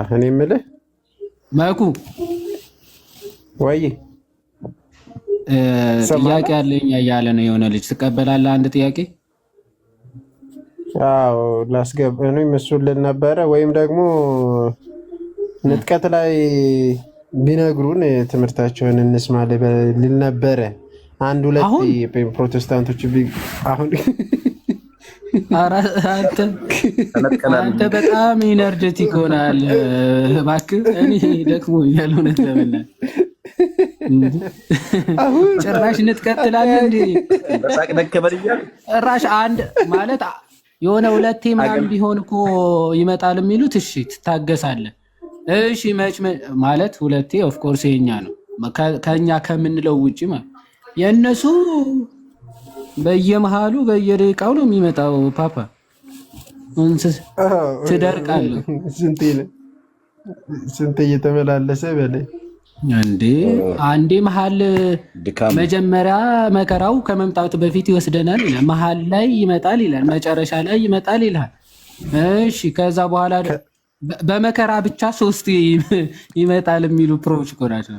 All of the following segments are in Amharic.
እኔ የምልህ መኩ ወይ ጥያቄ አለኝ እያለ ነው የሆነ ልጅ ትቀበላለህ? አንድ ጥያቄ አዎ ላስገባ ነው መስሉልን ነበረ። ወይም ደግሞ ንጥቀት ላይ ቢነግሩን ትምህርታቸውን እንስማ ልል ነበረ። አንድ ሁለት ፕሮቴስታንቶች አሁን አንተ በጣም ኢነርጀቲክ ሆናል። እባክህ እኔ ደክሞኛል እውነት ለመናገር ጭራሽ እንትቀጥላለን እንዴ? ጭራሽ አንድ ማለት የሆነ ሁለቴ ምናምን ቢሆን እኮ ይመጣል የሚሉት እሺ ትታገሳለህ። እሺ መች ማለት ሁለቴ ኦፍ ኮርስ የኛ ነው ከኛ ከምንለው ውጪ ማለት የእነሱ በየመሃሉ በየደቂቃው ነው የሚመጣው። ፓፓ ትደርቃለህ። ስንት እየተመላለሰ በላይ እንዴ አንዴ መሀል መጀመሪያ መከራው ከመምጣቱ በፊት ይወስደናል ይላል፣ መሀል ላይ ይመጣል ይላል፣ መጨረሻ ላይ ይመጣል ይላል። እሺ ከዛ በኋላ በመከራ ብቻ ሶስት ይመጣል የሚሉ ፕሮች እኮ ናቸው።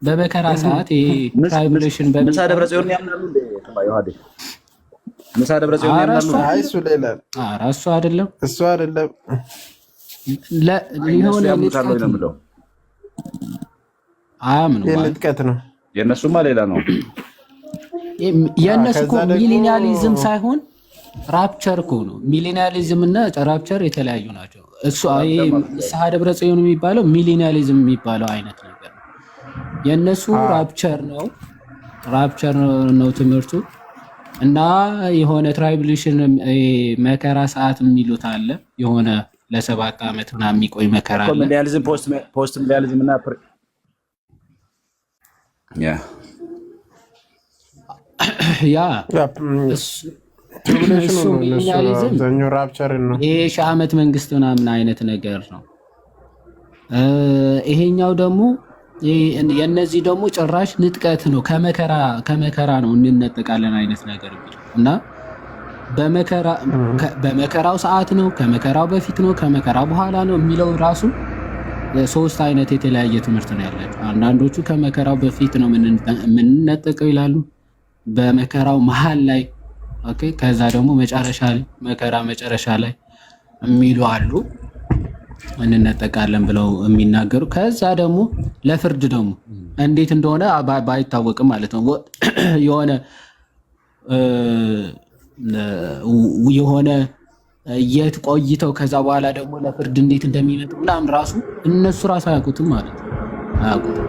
በመከራ ሰዓት ይሄ ትራይቡሌሽን ምሳ ደብረ ጽዮን ያምናሉ እንዴ? ምሳ ደብረ ጽዮን ያምናሉ? አይ እሱ ሌላ እሱ አይደለም እሱ አይደለም ሊሆን ነው አያምኑ ንጥቀት ነው። የእነሱማ ሌላ ነው። የእነሱ እኮ ሚሊኒያሊዝም ሳይሆን ራፕቸር እኮ ነው። ሚሊኒያሊዝም እና ራፕቸር የተለያዩ ናቸው። እሱ ንስሐ ደብረ ጽዮን የሚባለው ሚሊኒያሊዝም የሚባለው አይነት ነገር ነው። የእነሱ ራፕቸር ነው ትምህርቱ። እና የሆነ ትራይቡሌሽን መከራ ሰዓት የሚሉት አለ። የሆነ ለ7 ዓመት ምናምን የሚቆይ መከራ አለ። ሚሊኒያሊዝም ፖስት ሚሊኒያሊዝም እና ይሄ ሺህ ዓመት መንግስት ምናምን አይነት ነገር ነው። ይሄኛው ደግሞ የነዚህ ደግሞ ጭራሽ ንጥቀት ነው። ከመከራ ነው እንነጠቃለን አይነት ነገር እና በመከራው ሰዓት ነው፣ ከመከራው በፊት ነው፣ ከመከራ በኋላ ነው የሚለው ራሱ ሶስት አይነት የተለያየ ትምህርት ነው ያላቸው። አንዳንዶቹ ከመከራው በፊት ነው የምንነጠቀው ይላሉ፣ በመከራው መሀል ላይ ኦኬ፣ ከዛ ደግሞ መጨረሻ ላይ የሚሉ አሉ እንነጠቃለን ብለው የሚናገሩ። ከዛ ደግሞ ለፍርድ ደግሞ እንዴት እንደሆነ ባይታወቅም ማለት ነው የሆነ የት ቆይተው ከዛ በኋላ ደግሞ ለፍርድ እንዴት እንደሚመጡ ምናምን ራሱ እነሱ ራሱ አያውቁትም ማለት ነው። አያውቁትም።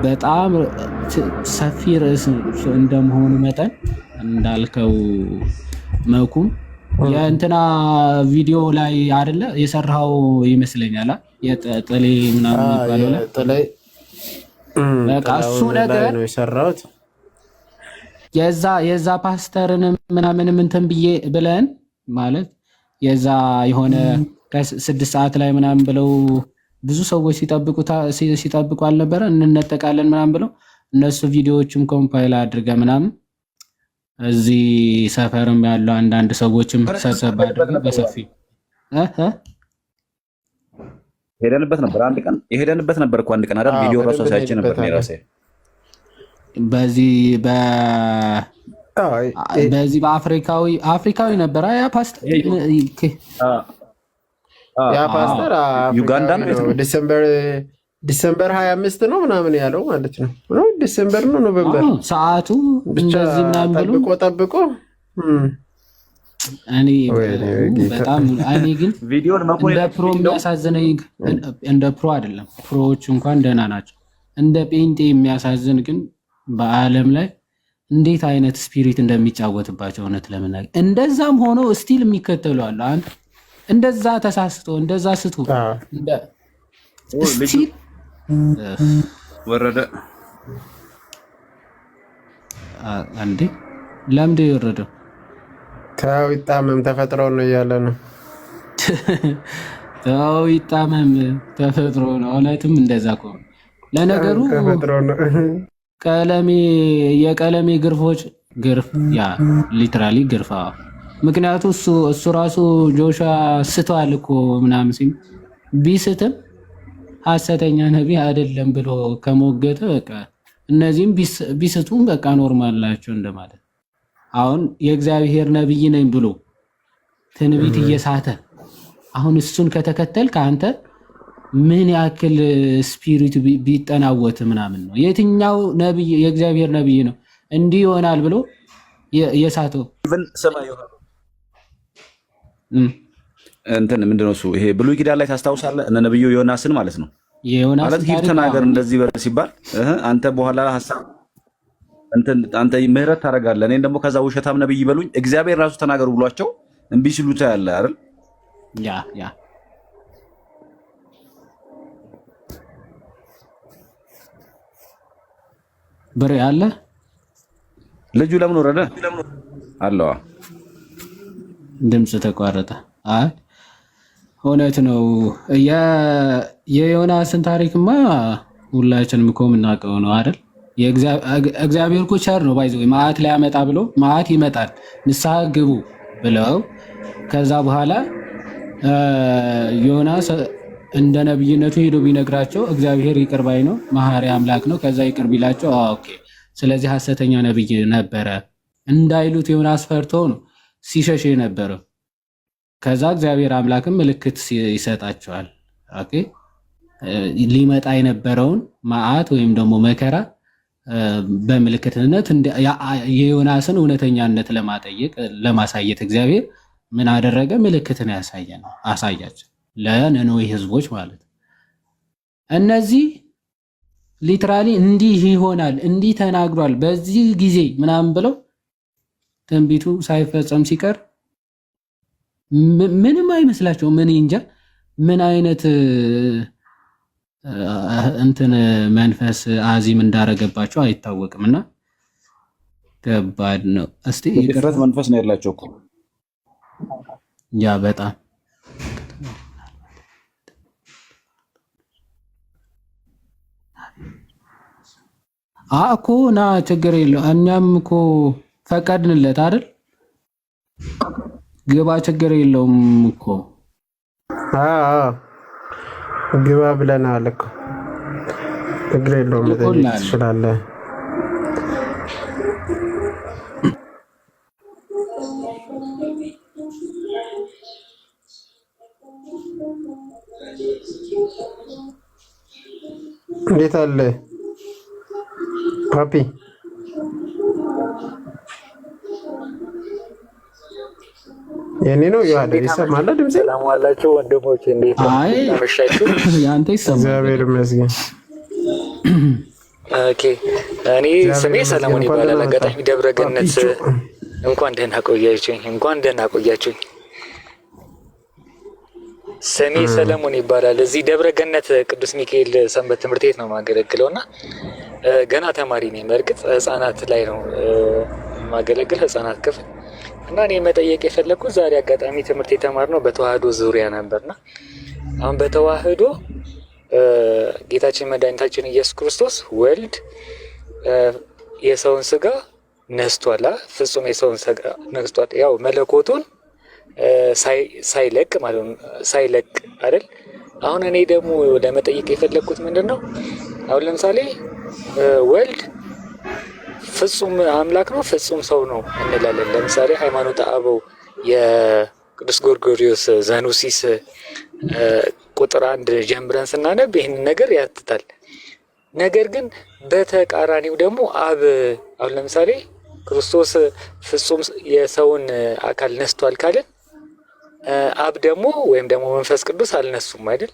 በጣም ሰፊ ርዕስ እንደመሆኑ መጠን እንዳልከው መኩም የእንትና ቪዲዮ ላይ አይደለ የሰራው ይመስለኛል። የጥሌ ምናምን የሚባለው ላይ በቃ እሱ ነገር ነው የሰራሁት። የዛ ፓስተርን ምናምንም እንትን ብለን ማለት የዛ የሆነ ከ6 ሰዓት ላይ ምናምን ብለው ብዙ ሰዎች ሲጠብቁ አልነበረ እንነጠቃለን ምናምን ብለው እነሱ ቪዲዮዎችም ኮምፓይል አድርገ ምናምን እዚህ ሰፈርም ያለው አንዳንድ ሰዎችም ሰብሰብ አድርገ በሰፊ ሄደንበት ነበር። አንድ ቀን የሄደንበት ነበር እኮ አንድ ቀን አይደል? ቪዲዮ ራሱ ሳይቼ ነበር ነው ራሴ በዚህ በአፍሪካዊ ነበር ያ ፓስተር ዩጋንዳ ነው። ዲሰምበር 25 ነው ምናምን ያለው ማለት ነው። ዲሰምበር ነው ኖቬምበር ሰዓቱ እንደዚህ ምናምን ብሎ ጠብቆ እኔ ግን እንደ ፕሮ የሚያሳዝነኝ እንደ ፕሮ አይደለም። ፕሮዎች እንኳን ደህና ናቸው። እንደ ጴንጤ የሚያሳዝን ግን በዓለም ላይ እንዴት አይነት ስፒሪት እንደሚጫወትባቸው እውነት ለመናገር እንደዛም ሆኖ ስቲል የሚከተሉ አሉ። አንድ እንደዛ ተሳስቶ እንደዛ ስቶ ስቲል ወረደ። አንዴ ለምንድ የወረደው ተው ይጣመም ተፈጥሮ ነው እያለ ነው። ተው ይጣመም ተፈጥሮ ነው። እውነትም እንደዛ ከሆነ ለነገሩ ተፈጥሮ ነው። የቀለሜ ግርፍ ያ ሊትራሊ ግርፋ ምክንያቱ እሱ ራሱ ጆሹዋ ስተዋል እኮ ምናምን ሲል ቢስትም ሐሰተኛ ነቢይ አይደለም ብሎ ከሞገተ በቃ እነዚህም ቢስቱም በቃ ኖርማል ናቸው እንደማለት። አሁን የእግዚአብሔር ነቢይ ነኝ ብሎ ትንቢት እየሳተ አሁን እሱን ከተከተል ከአንተ ምን ያክል ስፒሪቱ ቢጠናወት ምናምን ነው? የትኛው ነቢይ የእግዚአብሔር ነቢይ ነው እንዲህ ይሆናል ብሎ የሳተው? እንትን ምንድነው እሱ ይሄ ብሉይ ኪዳን ላይ ታስታውሳለህ? እነ ነብዩ ዮናስን ማለት ነው ማለት ሂድ ተናገር እንደዚህ በል ሲባል አንተ በኋላ ሐሳብ አንተ ምህረት ታደርጋለህ፣ እኔን ደግሞ ከዛ ውሸታም ነብይ ይበሉኝ እግዚአብሔር ራሱ ተናገሩ ብሏቸው እምቢ ሲሉታ ያለ አይደል? ያ ብሬ አለ ልጁ ለምን ወረደ አለዋ ድምጽ ተቋረጠ። አይ እውነት ነው። የዮናስን ታሪክማ ሁላችንም እኮ የምናውቀው ነው አይደል? እግዚአብሔር እኮ ቸር ነው። ባይዘው መዓት ሊያመጣ ብሎ መዓት ይመጣል ንስሐ ግቡ ብለው ከዛ በኋላ ዮናስ እንደ ነብይነቱ ሄዶ ቢነግራቸው እግዚአብሔር ይቅር ባይ ነው፣ መሐሪ አምላክ ነው። ከዛ ይቅር ቢላቸው ኦኬ ስለዚህ ሐሰተኛ ነብይ ነበረ እንዳይሉት ዮናስ ፈርቶ ነው ሲሸሽ የነበረው። ከዛ እግዚአብሔር አምላክም ምልክት ይሰጣቸዋል። ኦኬ ሊመጣ የነበረውን መዓት ወይም ደግሞ መከራ በምልክትነት የዮናስን እውነተኛነት ለማሳየት እግዚአብሔር ምን አደረገ? ምልክትን አሳያቸው ለነነዌ ህዝቦች ማለት ነው። እነዚህ ሊትራሊ እንዲህ ይሆናል እንዲህ ተናግሯል በዚህ ጊዜ ምናምን ብለው ትንቢቱ ሳይፈጸም ሲቀር ምንም አይመስላቸው። ምን እንጃ ምን አይነት እንትን መንፈስ አዚም እንዳረገባቸው አይታወቅምና ከባድ ነው። እስቲ የድፍረት መንፈስ ነው ያላቸው እኮ ያ በጣም እኮ ና ችግር የለው እኛም እኮ ፈቀድንለት አይደል? ግባ ችግር የለውም እኮ ግባ ብለናል እኮ ችግር የለውም። ትችላለህ። እንዴት አለ ፓፒ? የኔ ነው ያደረ ይሰማል ድምጼ? ሰላም ዋላችሁ ወንድሞች፣ እንዴት አመሻችሁ? ያንተ ይሰማል? እግዚአብሔር ይመስገን። ኦኬ እኔ ስሜ ሰለሞን ይባላል። አጋጣሚ ደብረ ገነት እንኳን ደህና ቆያችሁኝ። ስሜ ሰለሞን ይባላል። እዚህ ደብረ ገነት ቅዱስ ሚካኤል ሰንበት ትምህርት ቤት ነው የማገለግለውና ገና ተማሪ ነኝ። በእርግጥ ህፃናት ላይ ነው የማገለግል ህፃናት ክፍል እና እኔ መጠየቅ የፈለኩት ዛሬ አጋጣሚ ትምህርት የተማርነው በተዋህዶ ዙሪያ ነበርና አሁን በተዋህዶ ጌታችን መድኃኒታችን ኢየሱስ ክርስቶስ ወልድ የሰውን ስጋ ነስቷል፣ ፍጹም የሰውን ስጋ ነስቷል። ያው መለኮቱን ሳይለቅ ማለት ነው፣ ሳይለቅ አይደል? አሁን እኔ ደግሞ ለመጠየቅ የፈለኩት ምንድነው አሁን ለምሳሌ ወልድ ፍጹም አምላክ ነው፣ ፍጹም ሰው ነው እንላለን። ለምሳሌ ሃይማኖተ አበው የቅዱስ ጎርጎርዮስ ዘኑሲስ ቁጥር 1 ጀምረን ስናነብ ይህን ነገር ያትታል። ነገር ግን በተቃራኒው ደግሞ አብ አሁን ለምሳሌ ክርስቶስ ፍጹም የሰውን አካል ነስቷል ካልን አብ ደግሞ ወይም ደግሞ መንፈስ ቅዱስ አልነሱም አይደል?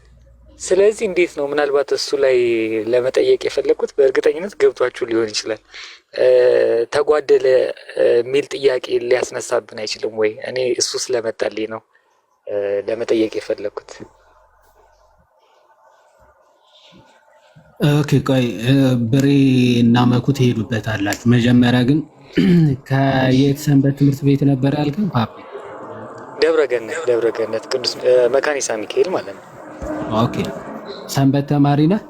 ስለዚህ እንዴት ነው? ምናልባት እሱ ላይ ለመጠየቅ የፈለኩት በእርግጠኝነት ገብቷችሁ ሊሆን ይችላል። ተጓደለ የሚል ጥያቄ ሊያስነሳብን አይችልም ወይ? እኔ እሱ ስለመጣልኝ ነው ለመጠየቅ የፈለኩት። ኦኬ ቆይ ብሬ እና መኩ ትሄዱበታላችሁ። መጀመሪያ ግን ከየት ሰንበት ትምህርት ቤት ነበር ያልከኝ ፓፒ? ደብረ ገነት ቅዱስ መካኒሳ ሚካኤል ማለት ነው። ኦኬ ሰንበት ተማሪ ነህ?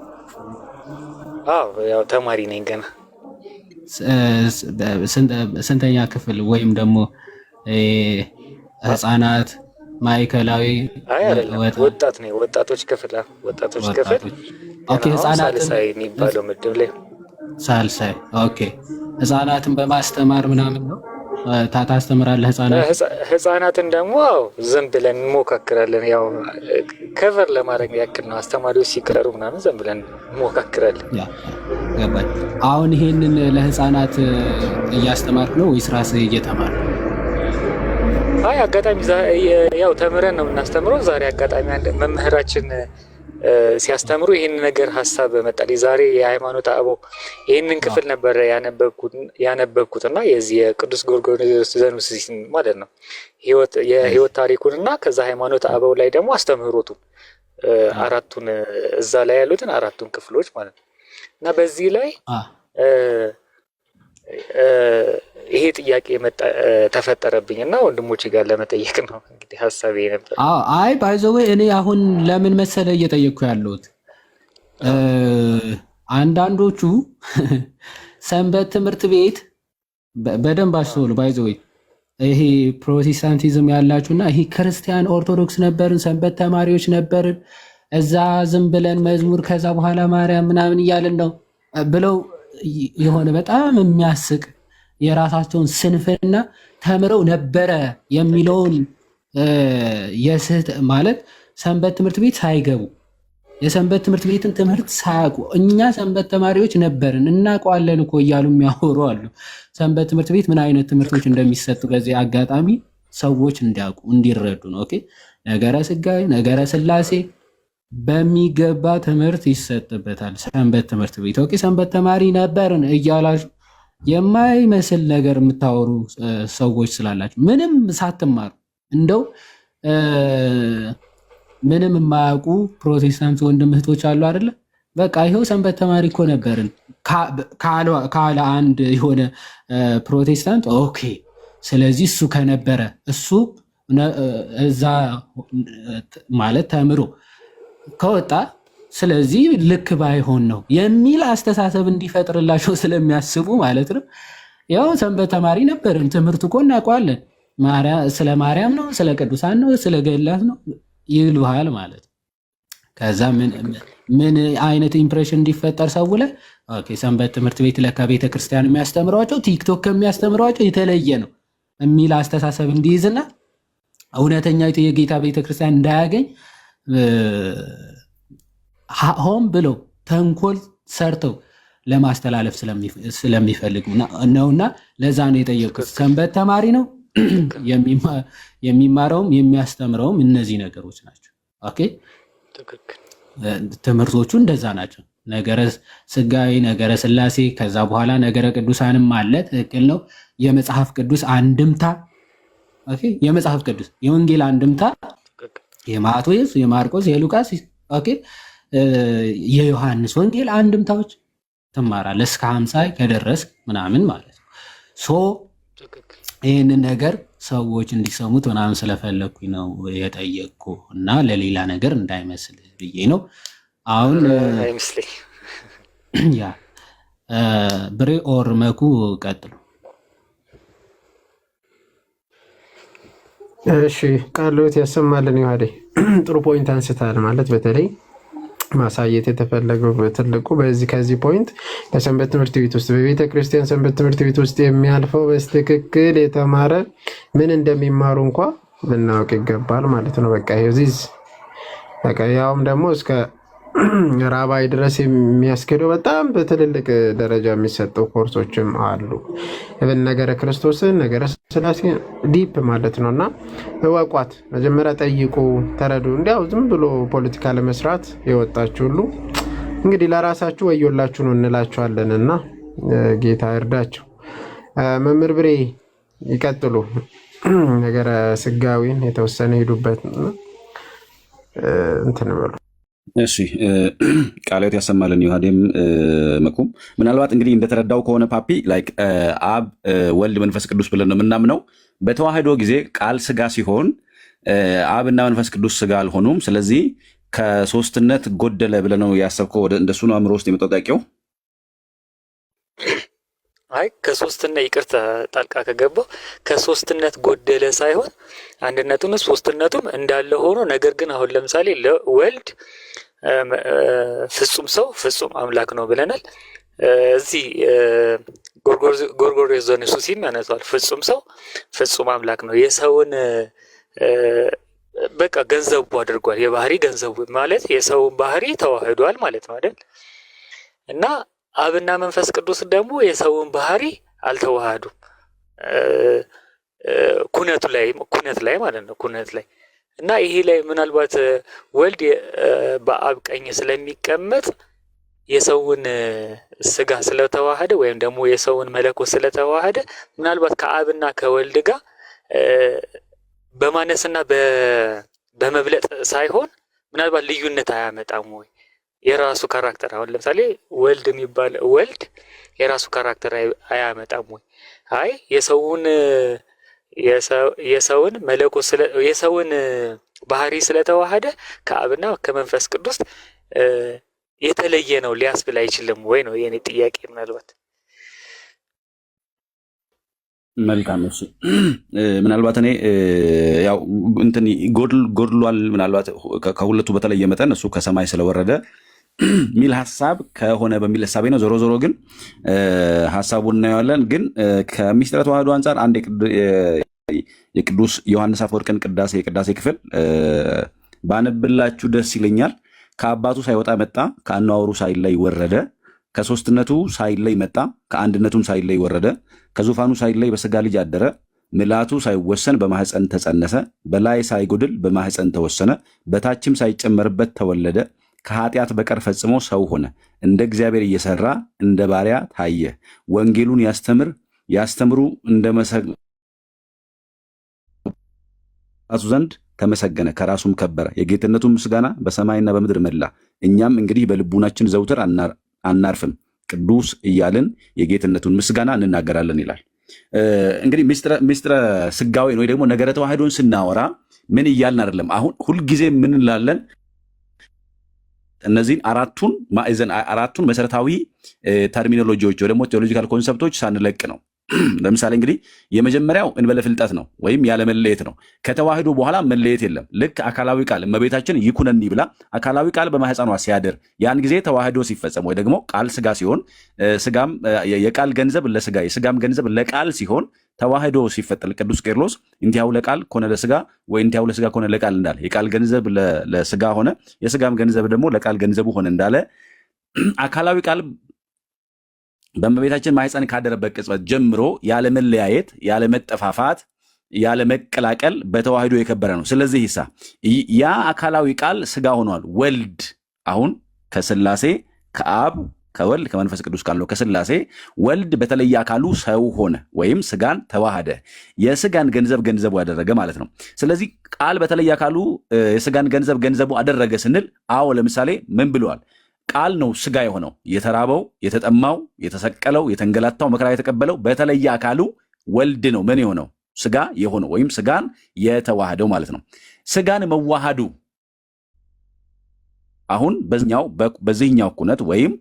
አዎ ያው ተማሪ ነኝ ገና። ስንተኛ ክፍል ወይም ደግሞ ህፃናት ማዕከላዊ አይ አይደለም፣ ወጣት ነው። ወጣቶች ክፍል ኦኬ። ህፃናትን ሳልሳይ የሚባለው ምድብ ላይ ሳልሳይ ኦኬ። ህፃናትን በማስተማር ምናምን ነው ታስተምራለህ? ህፃናትን ደግሞ ዝም ብለን እንሞካክራለን። ያው ከቨር ለማድረግ ያክል ነው። አስተማሪዎች ሲቀሩ ምናምን ዝም ብለን እንሞካክራለን። ገባኝ። አሁን ይሄንን ለህፃናት እያስተማርክ ነው ወይስ ራስህ እየተማርክ? አይ አጋጣሚ ያው ተምረን ነው የምናስተምረው። ዛሬ አጋጣሚ አንድ መምህራችን ሲያስተምሩ ይህን ነገር ሀሳብ መጣልኝ። ዛሬ የሃይማኖተ አበው ይህንን ክፍል ነበረ ያነበብኩት እና የዚህ የቅዱስ ጎርጎርዮስ ዘኑሲስ ማለት ነው የህይወት ታሪኩን እና ከዛ ሃይማኖተ አበው ላይ ደግሞ አስተምህሮቱን አራቱን እዛ ላይ ያሉትን አራቱን ክፍሎች ማለት ነው እና በዚህ ላይ ይሄ ጥያቄ ተፈጠረብኝ እና ወንድሞች ጋር ለመጠየቅ ነው እንግዲህ ሀሳቤ ነበር። አይ ባይ ዘ ዌይ እኔ አሁን ለምን መሰለ እየጠየቅኩ ያለሁት አንዳንዶቹ ሰንበት ትምህርት ቤት በደንብ አስተውሉ። ባይ ዘ ዌይ ይሄ ፕሮቴስታንቲዝም ያላችሁና ይሄ ክርስቲያን ኦርቶዶክስ ነበርን፣ ሰንበት ተማሪዎች ነበርን፣ እዛ ዝም ብለን መዝሙር ከዛ በኋላ ማርያም ምናምን እያልን ነው ብለው የሆነ በጣም የሚያስቅ የራሳቸውን ስንፍና ተምረው ነበረ የሚለውን ማለት ሰንበት ትምህርት ቤት ሳይገቡ የሰንበት ትምህርት ቤትን ትምህርት ሳያውቁ እኛ ሰንበት ተማሪዎች ነበርን እናውቀዋለን እኮ እያሉ የሚያወሩ አሉ። ሰንበት ትምህርት ቤት ምን አይነት ትምህርቶች እንደሚሰጡ በዚህ አጋጣሚ ሰዎች እንዲያውቁ እንዲረዱ ነው። ኦኬ፣ ነገረ ስጋዌ ነገረ ስላሴ በሚገባ ትምህርት ይሰጥበታል ሰንበት ትምህርት ቤት። ኦኬ፣ ሰንበት ተማሪ ነበርን እያላችሁ የማይመስል ነገር የምታወሩ ሰዎች ስላላችሁ ምንም ሳትማሩ እንደው ምንም የማያውቁ ፕሮቴስታንት ወንድም እህቶች አሉ አይደለ? በቃ ይኸው ሰንበት ተማሪ እኮ ነበርን ካለ አንድ የሆነ ፕሮቴስታንት ኦኬ፣ ስለዚህ እሱ ከነበረ እሱ እዛ ማለት ተምሮ ከወጣ ስለዚህ ልክ ባይሆን ነው የሚል አስተሳሰብ እንዲፈጥርላቸው ስለሚያስቡ ማለት ነው። ያው ሰንበት ተማሪ ነበርን፣ ትምህርት እኮ እናውቀዋለን፣ ስለ ማርያም ነው፣ ስለ ቅዱሳን ነው፣ ስለ ገድላት ነው ይሉሃል ማለት ነው። ከዛ ምን አይነት ኢምፕሬሽን እንዲፈጠር ሰው ላይ ኦኬ፣ ሰንበት ትምህርት ቤት ለካ ቤተክርስቲያን የሚያስተምሯቸው ቲክቶክ ከሚያስተምሯቸው የተለየ ነው የሚል አስተሳሰብ እንዲይዝና እውነተኛው የጌታ ቤተክርስቲያን እንዳያገኝ ሆን ብለው ተንኮል ሰርተው ለማስተላለፍ ስለሚፈልጉ ነውና ለዛ ነው የጠየቁት። ሰንበት ተማሪ ነው የሚማረውም የሚያስተምረውም እነዚህ ነገሮች ናቸው። ኦኬ፣ ትምህርቶቹ እንደዛ ናቸው። ነገረ ስጋዌ ነገረ ስላሴ ከዛ በኋላ ነገረ ቅዱሳንም አለ። ትክክል ነው። የመጽሐፍ ቅዱስ አንድምታ ኦኬ፣ የመጽሐፍ ቅዱስ የወንጌል አንድምታ የማቴዎስ የማርቆስ የሉቃስ ኦኬ፣ የዮሐንስ ወንጌል አንድምታዎች ትማራለህ እስከ 50 ከደረስ ምናምን ማለት ነው። ሶ ይህንን ነገር ሰዎች እንዲሰሙት ምናምን ስለፈለግኩኝ ነው የጠየቅኩ እና ለሌላ ነገር እንዳይመስል ብዬ ነው። አሁን ያ ብሬ ኦር መኩ ቀጥሉ። እሺ፣ ቃልዎት ያሰማልን። ዮሐዴ ጥሩ ፖይንት አንስታል። ማለት በተለይ ማሳየት የተፈለገው ትልቁ ከዚህ ፖይንት በሰንበት ትምህርት ቤት ውስጥ በቤተ ክርስቲያን ሰንበት ትምህርት ቤት ውስጥ የሚያልፈው በስትክክል የተማረ ምን እንደሚማሩ እንኳ ልናውቅ ይገባል ማለት ነው። በቃ ያውም ደግሞ እስከ ራባይ ድረስ የሚያስኬደው በጣም በትልልቅ ደረጃ የሚሰጠው ኮርሶችም አሉ። እብን ነገረ ክርስቶስን ነገረ ስላሴ ዲፕ ማለት ነው። እና እወቋት፣ መጀመሪያ ጠይቁ፣ ተረዱ። እንዲያው ዝም ብሎ ፖለቲካ ለመስራት የወጣችሁ ሁሉ እንግዲህ ለራሳችሁ ወዮላችሁ ነው እንላችኋለን። እና ጌታ ይርዳችሁ። መምህር ብሬ ይቀጥሉ። ነገረ ስጋዊን የተወሰነ ሄዱበት እንትን በሉ። እሺ ቃልዎት ያሰማልን። ዮሐዴም መኩም ምናልባት እንግዲህ እንደተረዳው ከሆነ ፓፒ ላይክ አብ ወልድ መንፈስ ቅዱስ ብለን ነው የምናምነው። በተዋህዶ ጊዜ ቃል ስጋ ሲሆን አብና መንፈስ ቅዱስ ስጋ አልሆኑም። ስለዚህ ከሶስትነት ጎደለ ብለህ ነው ያሰብከው? እንደሱ ነው አእምሮ ውስጥ የመጣው ጥያቄው? አይ ከሶስትነት ይቅርታ ጣልቃ ከገባው ከሶስትነት ጎደለ ሳይሆን አንድነቱም ሶስትነቱም እንዳለ ሆኖ ነገር ግን አሁን ለምሳሌ ለወልድ ፍጹም ሰው ፍጹም አምላክ ነው ብለናል። እዚህ ጎርጎርዮስ ዘንሱሲም ያነሳዋል። ፍጹም ሰው ፍጹም አምላክ ነው። የሰውን በቃ ገንዘቡ አድርጓል። የባህሪ ገንዘቡ ማለት የሰውን ባህሪ ተዋህዷል ማለት ነው አይደል? እና አብና መንፈስ ቅዱስ ደግሞ የሰውን ባህሪ አልተዋሃዱም። ኩነት ላይ ማለት ነው። ኩነት ላይ እና ይሄ ላይ ምናልባት ወልድ በአብ ቀኝ ስለሚቀመጥ የሰውን ስጋ ስለተዋሃደ ወይም ደግሞ የሰውን መለኮት ስለተዋሃደ ምናልባት ከአብና ከወልድ ጋር በማነስና በመብለጥ ሳይሆን ምናልባት ልዩነት አያመጣም ወይ? የራሱ ካራክተር አሁን ለምሳሌ ወልድ የሚባል ወልድ የራሱ ካራክተር አያመጣም ወይ? አይ የሰውን መለኮት የሰውን ባህሪ ስለተዋሃደ ከአብና ከመንፈስ ቅዱስ የተለየ ነው ሊያስብል አይችልም ወይ ነው የኔ ጥያቄ። ምናልባት መልካም እሺ። ምናልባት እኔ ያው እንትን ጎድሏል ምናልባት ከሁለቱ በተለየ መጠን እሱ ከሰማይ ስለወረደ ሚል ሐሳብ ከሆነ በሚል ሐሳቤ ነው። ዞሮ ዞሮ ግን ሐሳቡን እናየዋለን። ግን ከምስጢረ ተዋህዶ አንጻር አንድ የቅዱስ ዮሐንስ አፈወርቅን የቅዳሴ ክፍል ባነብላችሁ ደስ ይለኛል። ከአባቱ ሳይወጣ መጣ፣ ከአነዋወሩ ሳይለይ ወረደ፣ ከሶስትነቱ ሳይለይ መጣ፣ ከአንድነቱም ሳይለይ ወረደ፣ ከዙፋኑ ሳይለይ በሥጋ ልጅ አደረ፣ ምልአቱ ሳይወሰን በማህፀን ተጸነሰ፣ በላይ ሳይጎድል በማህፀን ተወሰነ፣ በታችም ሳይጨመርበት ተወለደ፣ ከኃጢአት በቀር ፈጽሞ ሰው ሆነ፣ እንደ እግዚአብሔር እየሰራ እንደ ባሪያ ታየ፣ ወንጌሉን ያስተምሩ እንደ መሰጡ ዘንድ ተመሰገነ፣ ከራሱም ከበረ፣ የጌትነቱን ምስጋና በሰማይና በምድር መላ። እኛም እንግዲህ በልቡናችን ዘውትር አናርፍም፣ ቅዱስ እያልን የጌትነቱን ምስጋና እንናገራለን ይላል። እንግዲህ ምስጢረ ስጋዌን ወይ ደግሞ ነገረ ተዋህዶን ስናወራ ምን እያልን አይደለም። አሁን ሁልጊዜ ምን እንላለን? እነዚህን አራቱን መሰረታዊ ተርሚኖሎጂዎች ወይ ደግሞ ቴዎሎጂካል ኮንሰፕቶች ሳንለቅ ነው። ለምሳሌ እንግዲህ የመጀመሪያው እንበለ ፍልጠት ነው ወይም ያለመለየት ነው። ከተዋህዶ በኋላ መለየት የለም። ልክ አካላዊ ቃል እመቤታችን ይኩነኒ ብላ አካላዊ ቃል በማህፀኗ ሲያድር ያን ጊዜ ተዋህዶ ሲፈጸም ወይ ደግሞ ቃል ስጋ ሲሆን ስጋም የቃል ገንዘብ ለስጋ የስጋም ገንዘብ ለቃል ሲሆን ተዋህዶ ሲፈጠል ቅዱስ ቄርሎስ እንቲያው ለቃል ኮነ ለስጋ ወይ እንቲያው ለስጋ ኮነ ለቃል እንዳለ የቃል ገንዘብ ለስጋ ሆነ የስጋም ገንዘብ ደግሞ ለቃል ገንዘቡ ሆነ እንዳለ አካላዊ ቃል በእመቤታችን ማህፀን ካደረበት ቅጽበት ጀምሮ ያለመለያየት፣ ያለመጠፋፋት፣ ያለመቀላቀል በተዋህዶ የከበረ ነው። ስለዚህ ያ አካላዊ ቃል ስጋ ሆኗል። ወልድ አሁን ከስላሴ ከአብ ከወልድ ከመንፈስ ቅዱስ ካለው ከስላሴ ወልድ በተለየ አካሉ ሰው ሆነ ወይም ስጋን ተዋሃደ። የስጋን ገንዘብ ገንዘቡ አደረገ ማለት ነው። ስለዚህ ቃል በተለየ አካሉ የስጋን ገንዘብ ገንዘቡ አደረገ ስንል አዎ ለምሳሌ ምን ብለዋል? ቃል ነው ስጋ የሆነው የተራበው፣ የተጠማው፣ የተሰቀለው፣ የተንገላታው፣ መከራ የተቀበለው በተለየ አካሉ ወልድ ነው ምን የሆነው ስጋ የሆነው ወይም ስጋን የተዋሃደው ማለት ነው። ስጋን መዋሃዱ አሁን በዚህኛው ኩነት ወይም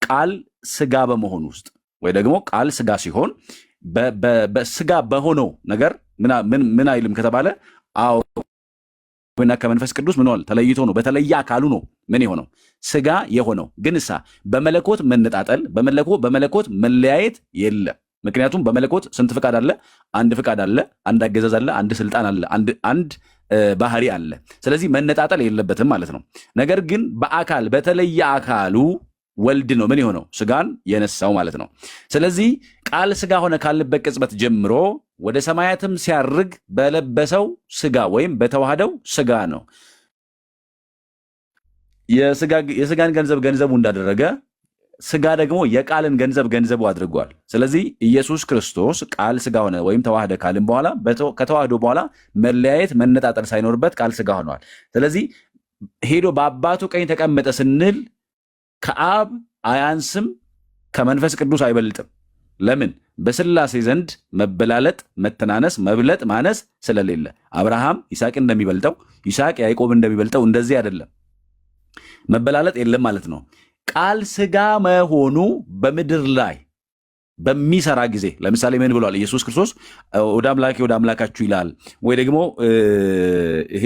ቃል ስጋ በመሆኑ ውስጥ ወይ ደግሞ ቃል ስጋ ሲሆን በስጋ በሆነው ነገር ምን አይልም ከተባለ አዎ እና ከመንፈስ ቅዱስ ምን ሆነ ተለይቶ ነው በተለየ አካሉ ነው ምን የሆነው ስጋ የሆነው። ግን በመለኮት መነጣጠል በመለኮት መለያየት የለም። ምክንያቱም በመለኮት ስንት ፍቃድ አለ? አንድ ፍቃድ አለ፣ አንድ አገዛዝ አለ፣ አንድ ስልጣን አለ፣ አንድ ባህሪ አለ። ስለዚህ መነጣጠል የለበትም ማለት ነው። ነገር ግን በአካል በተለየ አካሉ ወልድ ነው ምን የሆነው ስጋን የነሳው ማለት ነው። ስለዚህ ቃል ስጋ ሆነ ካለበት ቅጽበት ጀምሮ ወደ ሰማያትም ሲያርግ በለበሰው ስጋ ወይም በተዋህደው ስጋ ነው። የስጋን ገንዘብ ገንዘቡ እንዳደረገ ስጋ ደግሞ የቃልን ገንዘብ ገንዘቡ አድርጓል። ስለዚህ ኢየሱስ ክርስቶስ ቃል ስጋ ሆነ ወይም ተዋህደ ካልን በኋላ ከተዋህዶ በኋላ መለያየት መነጣጠል ሳይኖርበት ቃል ስጋ ሆኗል። ስለዚህ ሄዶ በአባቱ ቀኝ ተቀመጠ ስንል ከአብ አያንስም፣ ከመንፈስ ቅዱስ አይበልጥም። ለምን? በስላሴ ዘንድ መበላለጥ፣ መተናነስ፣ መብለጥ፣ ማነስ ስለሌለ አብርሃም ይስሐቅ እንደሚበልጠው ይስሐቅ ያዕቆብ እንደሚበልጠው እንደዚህ አይደለም። መበላለጥ የለም ማለት ነው። ቃል ስጋ መሆኑ በምድር ላይ በሚሰራ ጊዜ ለምሳሌ ምን ብሏል ኢየሱስ ክርስቶስ? ወደ አምላኬ ወደ አምላካችሁ ይላል፣ ወይ ደግሞ ይሄ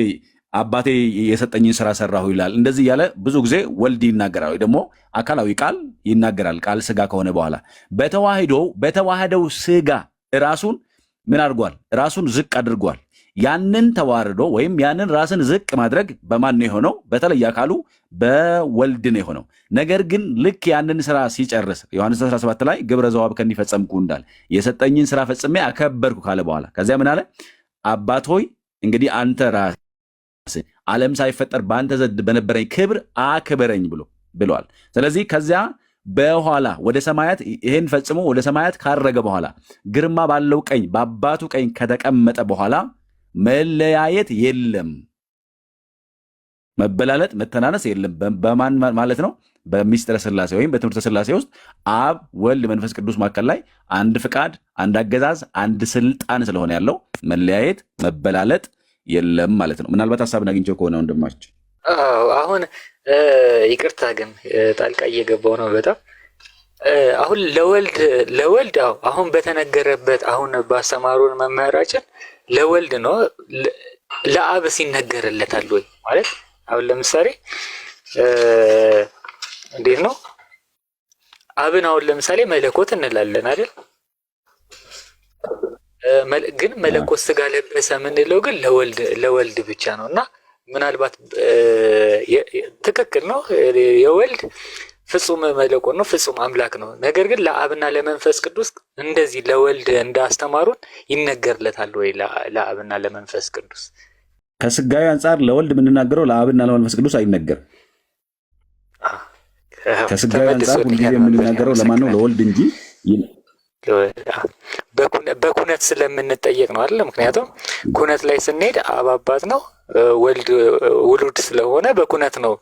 አባቴ የሰጠኝን ስራ ሰራሁ ይላል። እንደዚህ እያለ ብዙ ጊዜ ወልድ ይናገራል፣ ወይ ደግሞ አካላዊ ቃል ይናገራል። ቃል ስጋ ከሆነ በኋላ በተዋህደው ስጋ ራሱን ምን አድርጓል? ራሱን ዝቅ አድርጓል። ያንን ተዋርዶ ወይም ያንን ራስን ዝቅ ማድረግ በማን ነው የሆነው? በተለየ አካሉ በወልድ ነው የሆነው። ነገር ግን ልክ ያንን ስራ ሲጨርስ ዮሐንስ 17 ላይ ግብረ ዘዋብ ከኒ ፈጸምኩ እንዳል የሰጠኝን ስራ ፈጽሜ አከበርኩ ካለ በኋላ ከዚያ ምን አለ? አባት ሆይ እንግዲህ አንተ ራስህ ዓለም ሳይፈጠር በአንተ ዘንድ በነበረኝ ክብር አክብረኝ ብለዋል። ስለዚህ ከዚያ በኋላ ወደ ሰማያት ይሄን ፈጽሞ ወደ ሰማያት ካረገ በኋላ ግርማ ባለው ቀኝ በአባቱ ቀኝ ከተቀመጠ በኋላ መለያየት የለም፣ መበላለጥ መተናነስ የለም። በማን ማለት ነው? በሚስጥረ ሥላሴ ወይም በትምህርተ ሥላሴ ውስጥ አብ ወልድ መንፈስ ቅዱስ መካከል ላይ አንድ ፍቃድ፣ አንድ አገዛዝ፣ አንድ ስልጣን ስለሆነ ያለው መለያየት መበላለጥ የለም ማለት ነው። ምናልባት ሀሳብን አግኝቼው ከሆነ ወንድማችን አሁን ይቅርታ ግን ጣልቃ እየገባው ነው በጣም አሁን ለወልድ አሁን በተነገረበት አሁን ባስተማሩን መምህራችን ለወልድ ነው ለአብ ሲነገርለታል ወይ ማለት አሁን ለምሳሌ እንዴት ነው አብን አሁን ለምሳሌ መለኮት እንላለን አይደል? ግን መለኮት ስጋ ለበሰ የምንለው ግን ለወልድ ብቻ ነው እና ምናልባት ትክክል ነው የወልድ ፍጹም መለኮት ነው፣ ፍጹም አምላክ ነው። ነገር ግን ለአብና ለመንፈስ ቅዱስ እንደዚህ ለወልድ እንዳስተማሩን ይነገርለታል ወይ? ለአብና ለመንፈስ ቅዱስ ከስጋዊ አንጻር ለወልድ የምንናገረው ለአብና ለመንፈስ ቅዱስ አይነገርም። ከስጋዊ አንጻር ሁልጊዜ የምንናገረው ለማን ነው? ለወልድ እንጂ በኩነት ስለምንጠየቅ ነው አይደል? ምክንያቱም ኩነት ላይ ስንሄድ አብ አባት ነው፣ ወልድ ውሉድ ስለሆነ በኩነት ነው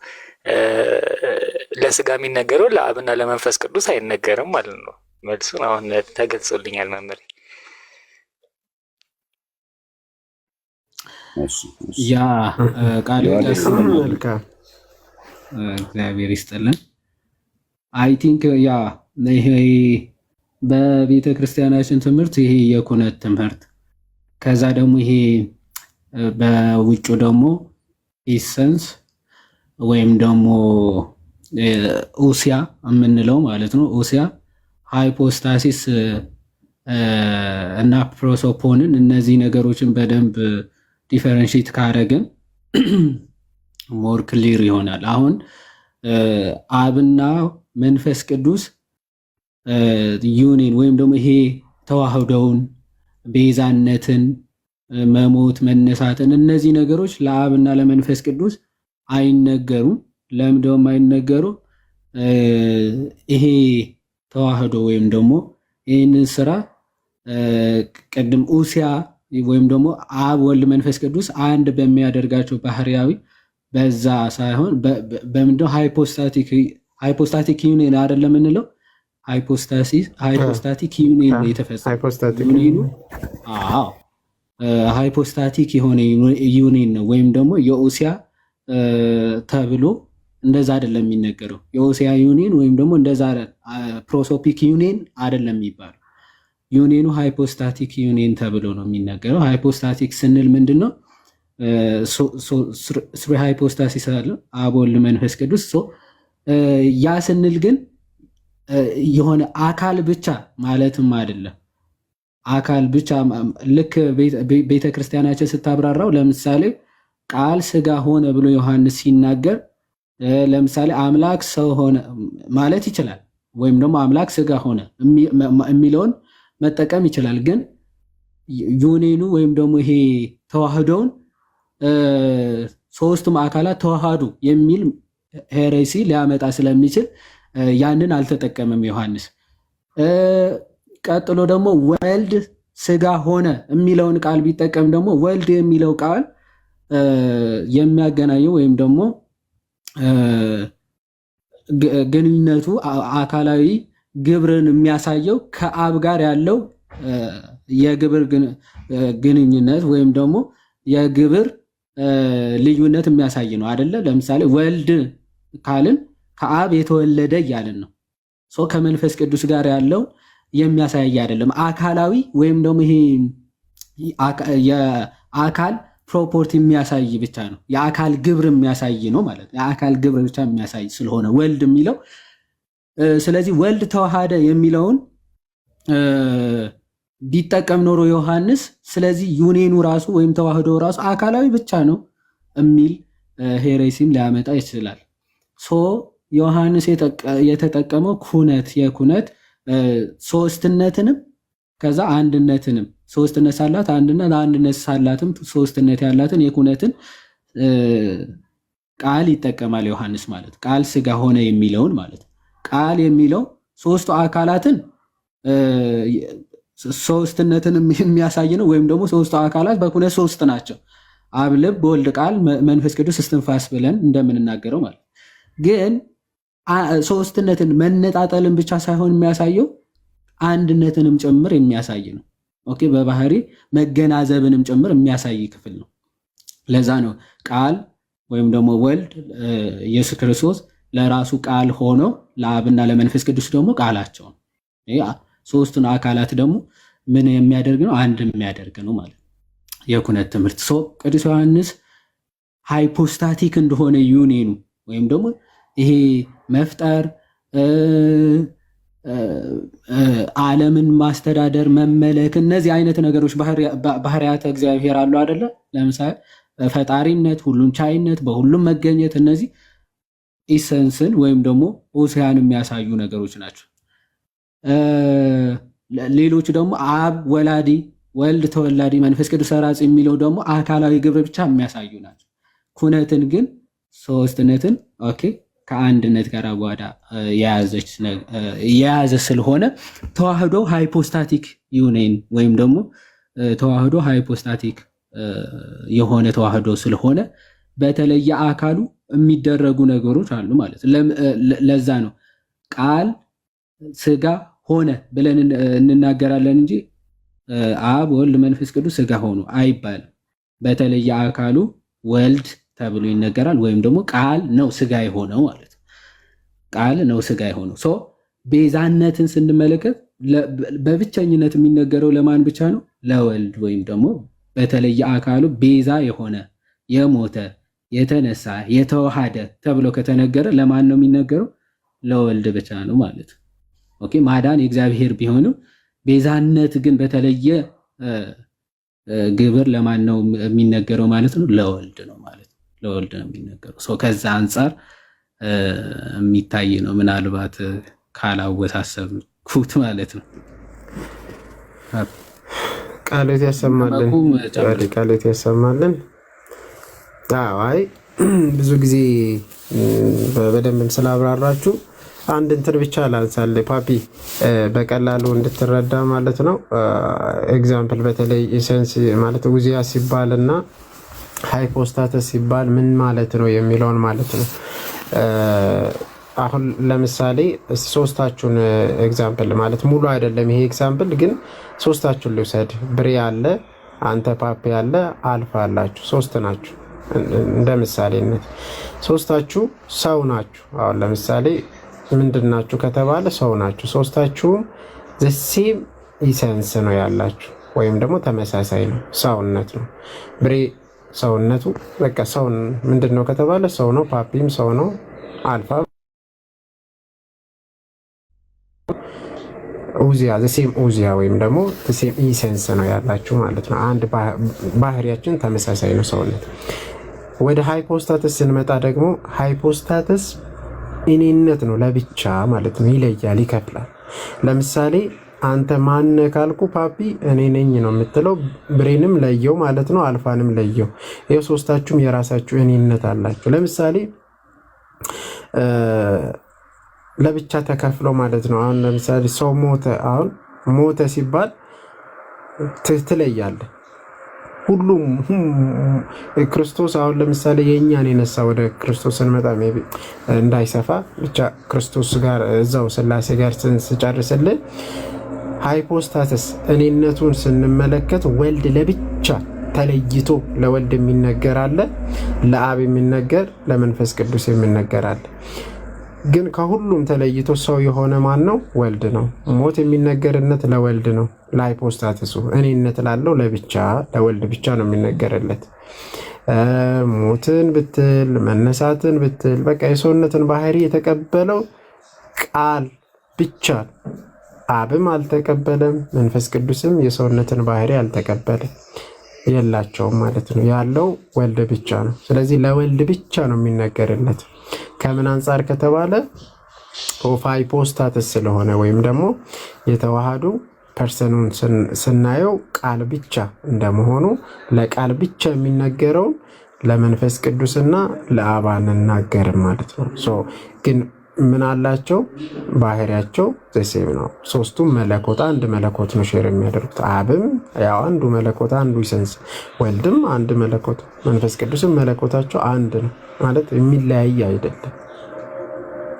ለስጋ የሚነገረው፣ ለአብና ለመንፈስ ቅዱስ አይነገርም ማለት ነው። መልሱን አሁን ተገልጾልኛል መምህር። ያ ቃል እግዚአብሔር ይስጥልን። አይ ቲንክ ያ ይሄ በቤተ ክርስቲያናችን ትምህርት ይሄ የኩነት ትምህርት ከዛ ደግሞ ይሄ በውጭ ደግሞ ኢሰንስ ወይም ደግሞ ኡሲያ የምንለው ማለት ነው። ኡሲያ ሃይፖስታሲስ እና ፕሮሶፖንን እነዚህ ነገሮችን በደንብ ዲፈረንሺት ካረግን ሞር ክሊር ይሆናል። አሁን አብና መንፈስ ቅዱስ ዩኒን ወይም ደግሞ ይሄ ተዋህደውን ቤዛነትን፣ መሞት፣ መነሳትን እነዚህ ነገሮች ለአብና ለመንፈስ ቅዱስ አይነገሩም። ለምንድነው አይነገሩ? ይሄ ተዋህዶ ወይም ደግሞ ይህንን ስራ ቅድም ኡሲያ ወይም ደግሞ አብ ወልድ መንፈስ ቅዱስ አንድ በሚያደርጋቸው ባህሪያዊ በዛ ሳይሆን በምንድነው ሃይፖስታቲክ ዩኒየን አይደለም የምንለው ሃይፖስታቲክ ዩኒየን የተፈጸመው ሃይፖስታቲክ የሆነ ዩኒየን ነው። ወይም ደግሞ የኡሲያ ተብሎ እንደዛ አይደለም የሚነገረው። የኡሲያ ዩኒየን ወይም ደግሞ እንደዛ ፕሮሶፒክ ዩኒየን አይደለም የሚባለው። ዩኒየኑ ሃይፖስታቲክ ዩኒየን ተብሎ ነው የሚነገረው። ሃይፖስታቲክ ስንል ምንድነው? ስሪ ሃይፖስታሲስ አለ አብ ወልድ መንፈስ ቅዱስ። ያ ስንል ግን የሆነ አካል ብቻ ማለትም አይደለም። አካል ብቻ ልክ ቤተክርስቲያናችን ስታብራራው ለምሳሌ ቃል ስጋ ሆነ ብሎ ዮሐንስ ሲናገር ለምሳሌ አምላክ ሰው ሆነ ማለት ይችላል፣ ወይም ደግሞ አምላክ ስጋ ሆነ የሚለውን መጠቀም ይችላል። ግን ዩኒየኑ ወይም ደግሞ ይሄ ተዋህዶውን ሶስቱም አካላት ተዋሃዱ የሚል ሄሬሲ ሊያመጣ ስለሚችል ያንን አልተጠቀመም ዮሐንስ። ቀጥሎ ደግሞ ወልድ ስጋ ሆነ የሚለውን ቃል ቢጠቀም ደግሞ ወልድ የሚለው ቃል የሚያገናኘው ወይም ደግሞ ግንኙነቱ አካላዊ ግብርን የሚያሳየው ከአብ ጋር ያለው የግብር ግንኙነት ወይም ደግሞ የግብር ልዩነት የሚያሳይ ነው አይደለ? ለምሳሌ ወልድ ካልን ከአብ የተወለደ እያልን ነው። ከመንፈስ ቅዱስ ጋር ያለው የሚያሳይ አይደለም። አካላዊ ወይም ደግሞ ይሄ የአካል ፕሮፖርቲ የሚያሳይ ብቻ ነው። የአካል ግብር የሚያሳይ ነው ማለት ነው። የአካል ግብር ብቻ የሚያሳይ ስለሆነ ወልድ የሚለው ስለዚህ ወልድ ተዋሃደ የሚለውን ቢጠቀም ኖሮ ዮሐንስ ስለዚህ ዩኔኑ ራሱ ወይም ተዋህዶ ራሱ አካላዊ ብቻ ነው የሚል ሄሬሲም ሊያመጣ ይችላል። ዮሐንስ የተጠቀመው የኩነት ሶስትነትንም ከዛ አንድነትንም ሶስትነት ሳላት አንድነት አንድነት ሳላትም ሶስትነት ያላትን የኩነትን ቃል ይጠቀማል ዮሐንስ ማለት ቃል ስጋ ሆነ የሚለውን ማለት ቃል የሚለው ሶስቱ አካላትን ሶስትነትን የሚያሳይ ነው። ወይም ደግሞ ሶስቱ አካላት በኩነት ሶስት ናቸው። አብ፣ ልብ፣ ወልድ፣ ቃል፣ መንፈስ ቅዱስ እስትንፋስ ብለን እንደምንናገረው ማለት ግን ሶስትነትን መነጣጠልን ብቻ ሳይሆን የሚያሳየው አንድነትንም ጭምር የሚያሳይ ነው። ኦኬ በባህሪ መገናዘብንም ጭምር የሚያሳይ ክፍል ነው። ለዛ ነው ቃል ወይም ደግሞ ወልድ ኢየሱስ ክርስቶስ ለራሱ ቃል ሆኖ ለአብና ለመንፈስ ቅዱስ ደግሞ ቃላቸው ነው። ሶስቱን አካላት ደግሞ ምን የሚያደርግ ነው? አንድ የሚያደርግ ነው ማለት የኩነት ትምህርት። ቅዱስ ዮሐንስ ሃይፖስታቲክ እንደሆነ ዩኔኑ ወይም ደግሞ ይሄ መፍጠር ዓለምን ማስተዳደር መመለክ እነዚህ አይነት ነገሮች ባህሪያተ እግዚአብሔር አሉ አይደለ? ለምሳሌ ፈጣሪነት፣ ሁሉን ቻይነት፣ በሁሉም መገኘት እነዚህ ኢሰንስን ወይም ደግሞ ኦሲያን የሚያሳዩ ነገሮች ናቸው። ሌሎቹ ደግሞ አብ ወላዲ፣ ወልድ ተወላዲ፣ መንፈስ ቅዱስ ሰራጺ የሚለው ደግሞ አካላዊ ግብር ብቻ የሚያሳዩ ናቸው። ኩነትን ግን ሶስትነትን ኦኬ ከአንድነት ጋር ጓዳ የያዘ ስለሆነ ተዋህዶ ሃይፖስታቲክ ዩኔን ወይም ደግሞ ተዋህዶ ሃይፖስታቲክ የሆነ ተዋህዶ ስለሆነ በተለየ አካሉ የሚደረጉ ነገሮች አሉ ማለት ለዛ ነው ቃል ስጋ ሆነ ብለን እንናገራለን እንጂ አብ ወልድ መንፈስ ቅዱስ ስጋ ሆኖ አይባልም። በተለየ አካሉ ወልድ ተብሎ ይነገራል። ወይም ደግሞ ቃል ነው ስጋ የሆነው ማለት ነው። ቃል ነው ስጋ የሆነው ቤዛነትን ስንመለከት በብቸኝነት የሚነገረው ለማን ብቻ ነው? ለወልድ ወይም ደግሞ በተለየ አካሉ ቤዛ የሆነ የሞተ የተነሳ የተዋሃደ ተብሎ ከተነገረ ለማን ነው የሚነገረው? ለወልድ ብቻ ነው ማለት ነው። ኦኬ ማዳን የእግዚአብሔር ቢሆንም ቤዛነት ግን በተለየ ግብር ለማን ነው የሚነገረው ማለት ነው? ለወልድ ነው ማለት ነው። ለወልድ ነው የሚነገረው። ከዛ አንጻር የሚታይ ነው። ምናልባት ካላወሳሰብኩት ማለት ነው። ቃሎት ያሰማልን፣ ቃሎት ያሰማልን። አይ ብዙ ጊዜ በደንብም ስላብራራችሁ አንድ እንትን ብቻ ላንሳል ፓፒ በቀላሉ እንድትረዳ ማለት ነው። ኤግዛምፕል በተለይ ኢሰንስ ማለት ውዚያ ሲባል እና ሃይፖስታተስ ሲባል ምን ማለት ነው የሚለውን ማለት ነው። አሁን ለምሳሌ ሶስታችሁን ኤግዛምፕል ማለት ሙሉ አይደለም ይሄ ኤግዛምፕል ግን ሶስታችሁን ልውሰድ። ብሬ አለ፣ አንተ ፓፒ አለ፣ አልፋ አላችሁ፣ ሶስት ናችሁ። እንደ ምሳሌነት ሶስታችሁ ሰው ናችሁ። አሁን ለምሳሌ ምንድናችሁ ከተባለ ሰው ናችሁ። ሶስታችሁም ዘሴም ኢሰንስ ነው ያላችሁ ወይም ደግሞ ተመሳሳይ ነው፣ ሰውነት ነው። ብሬ ሰውነቱ በቃ ሰው ምንድነው ከተባለ ሰው ነው። ፓፒም ሰው ነው። አልፋ ኡዚያ ዘሴም ኡዚያ ወይም ደግሞ ዘሴም ኢሰንስ ነው ያላችሁ ማለት ነው። አንድ ባህሪያችን ተመሳሳይ ነው ሰውነት። ወደ ሃይፖስታተስ ስንመጣ ደግሞ ሃይፖስታተስ እኔነት ነው ለብቻ ማለት ነው። ይለያል፣ ይከፍላል። ለምሳሌ አንተ ማን ካልኩ ፓፒ እኔ ነኝ ነው የምትለው። ብሬንም ለየው ማለት ነው። አልፋንም ለየው። ይሄ ሶስታችሁም የራሳችሁ እኔነት አላችሁ። ለምሳሌ ለብቻ ተከፍለው ማለት ነው። አሁን ለምሳሌ ሰው ሞተ። አሁን ሞተ ሲባል ትለያለህ። ሁሉም ክርስቶስ አሁን ለምሳሌ የእኛን የነሳ ወደ ክርስቶስ እንመጣ እንዳይሰፋ ብቻ ክርስቶስ ጋር እዛው ስላሴ ጋር ስንጨርስልን ሃይፖስታተስ እኔነቱን ስንመለከት ወልድ ለብቻ ተለይቶ ለወልድ የሚነገር አለ፣ ለአብ የሚነገር፣ ለመንፈስ ቅዱስ የሚነገር አለ። ግን ከሁሉም ተለይቶ ሰው የሆነ ማን ነው? ወልድ ነው። ሞት የሚነገርለት ለወልድ ነው። ለሃይፖስታትሱ እኔነት ላለው ለብቻ ለወልድ ብቻ ነው የሚነገርለት። ሞትን ብትል መነሳትን ብትል በቃ የሰውነትን ባህሪ የተቀበለው ቃል ብቻ። አብም አልተቀበለም፣ መንፈስ ቅዱስም የሰውነትን ባህሪ አልተቀበለም። የላቸውም ማለት ነው። ያለው ወልድ ብቻ ነው። ስለዚህ ለወልድ ብቻ ነው የሚነገርለት። ከምን አንጻር ከተባለ ኦፍ ሃይፖስታትስ ስለሆነ ወይም ደግሞ የተዋሃዱ ፐርሰኑን ስናየው ቃል ብቻ እንደመሆኑ ለቃል ብቻ የሚነገረውን ለመንፈስ ቅዱስና ለአብ አንናገርም ማለት ነው። ግን ምን አላቸው? ባህሪያቸው ዘሴም ነው። ሶስቱም መለኮት አንድ መለኮት ነው ሼር የሚያደርጉት። አብም ያው አንዱ መለኮት አንዱ ይሰንስ፣ ወልድም አንድ መለኮት፣ መንፈስ ቅዱስም መለኮታቸው አንድ ነው ማለት የሚለያይ አይደለም፣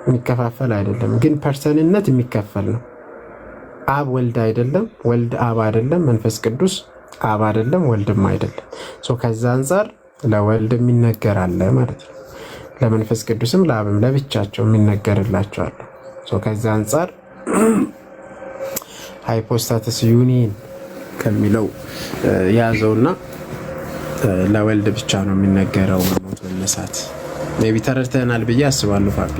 የሚከፋፈል አይደለም። ግን ፐርሰንነት የሚከፈል ነው። አብ ወልድ አይደለም፣ ወልድ አብ አይደለም፣ መንፈስ ቅዱስ አብ አይደለም፣ ወልድም አይደለም። ከዛ አንጻር ለወልድ የሚነገር አለ ማለት ነው። ለመንፈስ ቅዱስም ለአብም ለብቻቸው የሚነገርላቸዋል። ከዛ አንጻር ሃይፖስታትስ ዩኒየን ከሚለው ያዘውና ለወልድ ብቻ ነው የሚነገረው መሞት መነሳት። ሜይ ቢ ተረድተናል ብዬ አስባለሁ። ፋቢ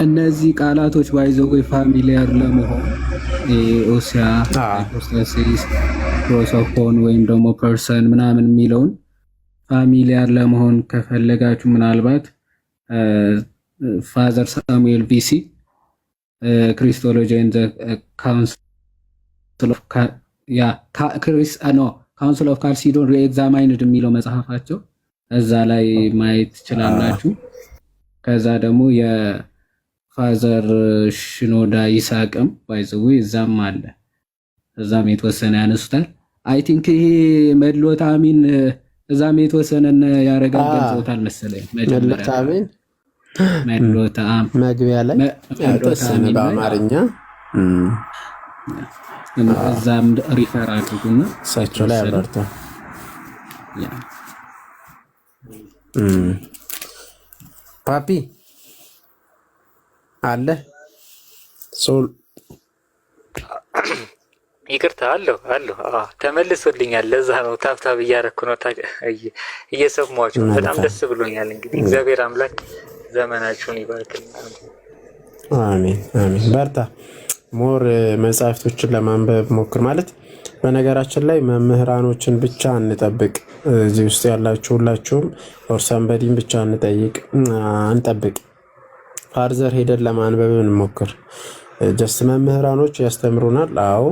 እነዚህ ቃላቶች ባይዘው ፋሚሊያር ለመሆን ኦሲያ ሃይፖስታሲስ ፕሮሶፎን ወይም ደግሞ ፐርሰን ምናምን የሚለውን ፋሚሊያር ለመሆን ከፈለጋችሁ ምናልባት ፋዘር ሳሙኤል ቢሲ ክሪስቶሎጂ ኤንድ ካውንስል ኦፍ ካልሲዶን ሪኤግዛማይንድ የሚለው መጽሐፋቸው እዛ ላይ ማየት ትችላላችሁ። ከዛ ደግሞ የፋዘር ሽኖዳ ይሳቅም ባይዘው እዛም አለ፣ እዛም የተወሰነ ያነሱታል። አይ ቲንክ ይሄ መድሎት አሚን እዛም የተወሰነ ያረጋል ገልጾታል መሰለኝ። መድሎት አሚን መግቢያ ላይ የተወሰነ በአማርኛ እዛም ሪፈር አድርጉና እሳቸው ላይ አብራርተው ፓፒ አለ ሶል ይቅርታ አለሁ ተመልሶልኛል። ለዛ ነው ታብታብ እያረኩ ነው እየሰማችሁ በጣም ደስ ብሎኛል። እንግዲህ እግዚአብሔር አምላክ ዘመናችሁን ይባርክልኝ። አሜን አሜን። በርታ። ሞር መጽሐፍቶችን ለማንበብ ሞክር። ማለት በነገራችን ላይ መምህራኖችን ብቻ እንጠብቅ። እዚህ ውስጥ ያላችሁ ሁላችሁም ኦርሳምበዲን ብቻ እንጠብቅ። ፋርዘር ሄደን ለማንበብ እንሞክር። ጀስት መምህራኖች ያስተምሩናል። አዎ፣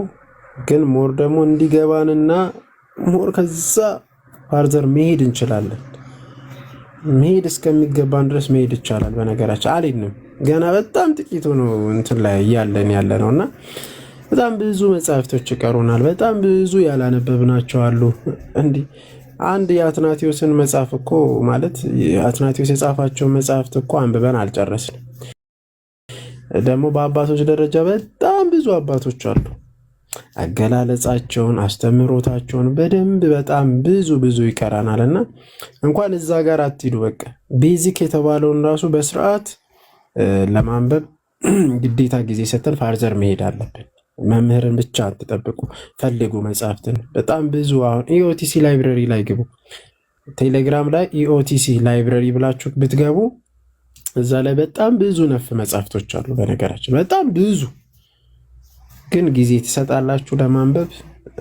ግን ሞር ደግሞ እንዲገባንና ሞር ከዛ ፋርዘር መሄድ እንችላለን። መሄድ እስከሚገባን ድረስ መሄድ ይቻላል። በነገራችን አልሄድንም ገና በጣም ጥቂቱ ነው እንትን ላይ ያለ ነውና በጣም ብዙ መጽሐፍቶች ይቀሩናል። በጣም ብዙ ያላነበብናቸው አሉ። እንዲህ አንድ የአትናቴዎስን መጽሐፍ እኮ ማለት አትናቴዎስ የጻፋቸው መጽሐፍት እኮ አንብበን አልጨረስንም። ደግሞ በአባቶች ደረጃ በጣም ብዙ አባቶች አሉ። አገላለጻቸውን አስተምሮታቸውን በደንብ በጣም ብዙ ይቀራናልና እንኳን እዛ ጋር አትሂዱ። በቃ ቤዚክ የተባለውን ራሱ በስርዓት ለማንበብ ግዴታ ጊዜ ሰጥተን ፋርዘር መሄድ አለብን። መምህርን ብቻ አትጠብቁ፣ ፈልጉ መጽሐፍትን። በጣም ብዙ አሁን ኢኦቲሲ ላይብረሪ ላይ ግቡ። ቴሌግራም ላይ ኢኦቲሲ ላይብረሪ ብላችሁ ብትገቡ እዛ ላይ በጣም ብዙ ነፍ መጽሐፍቶች አሉ። በነገራችን በጣም ብዙ፣ ግን ጊዜ ትሰጣላችሁ ለማንበብ?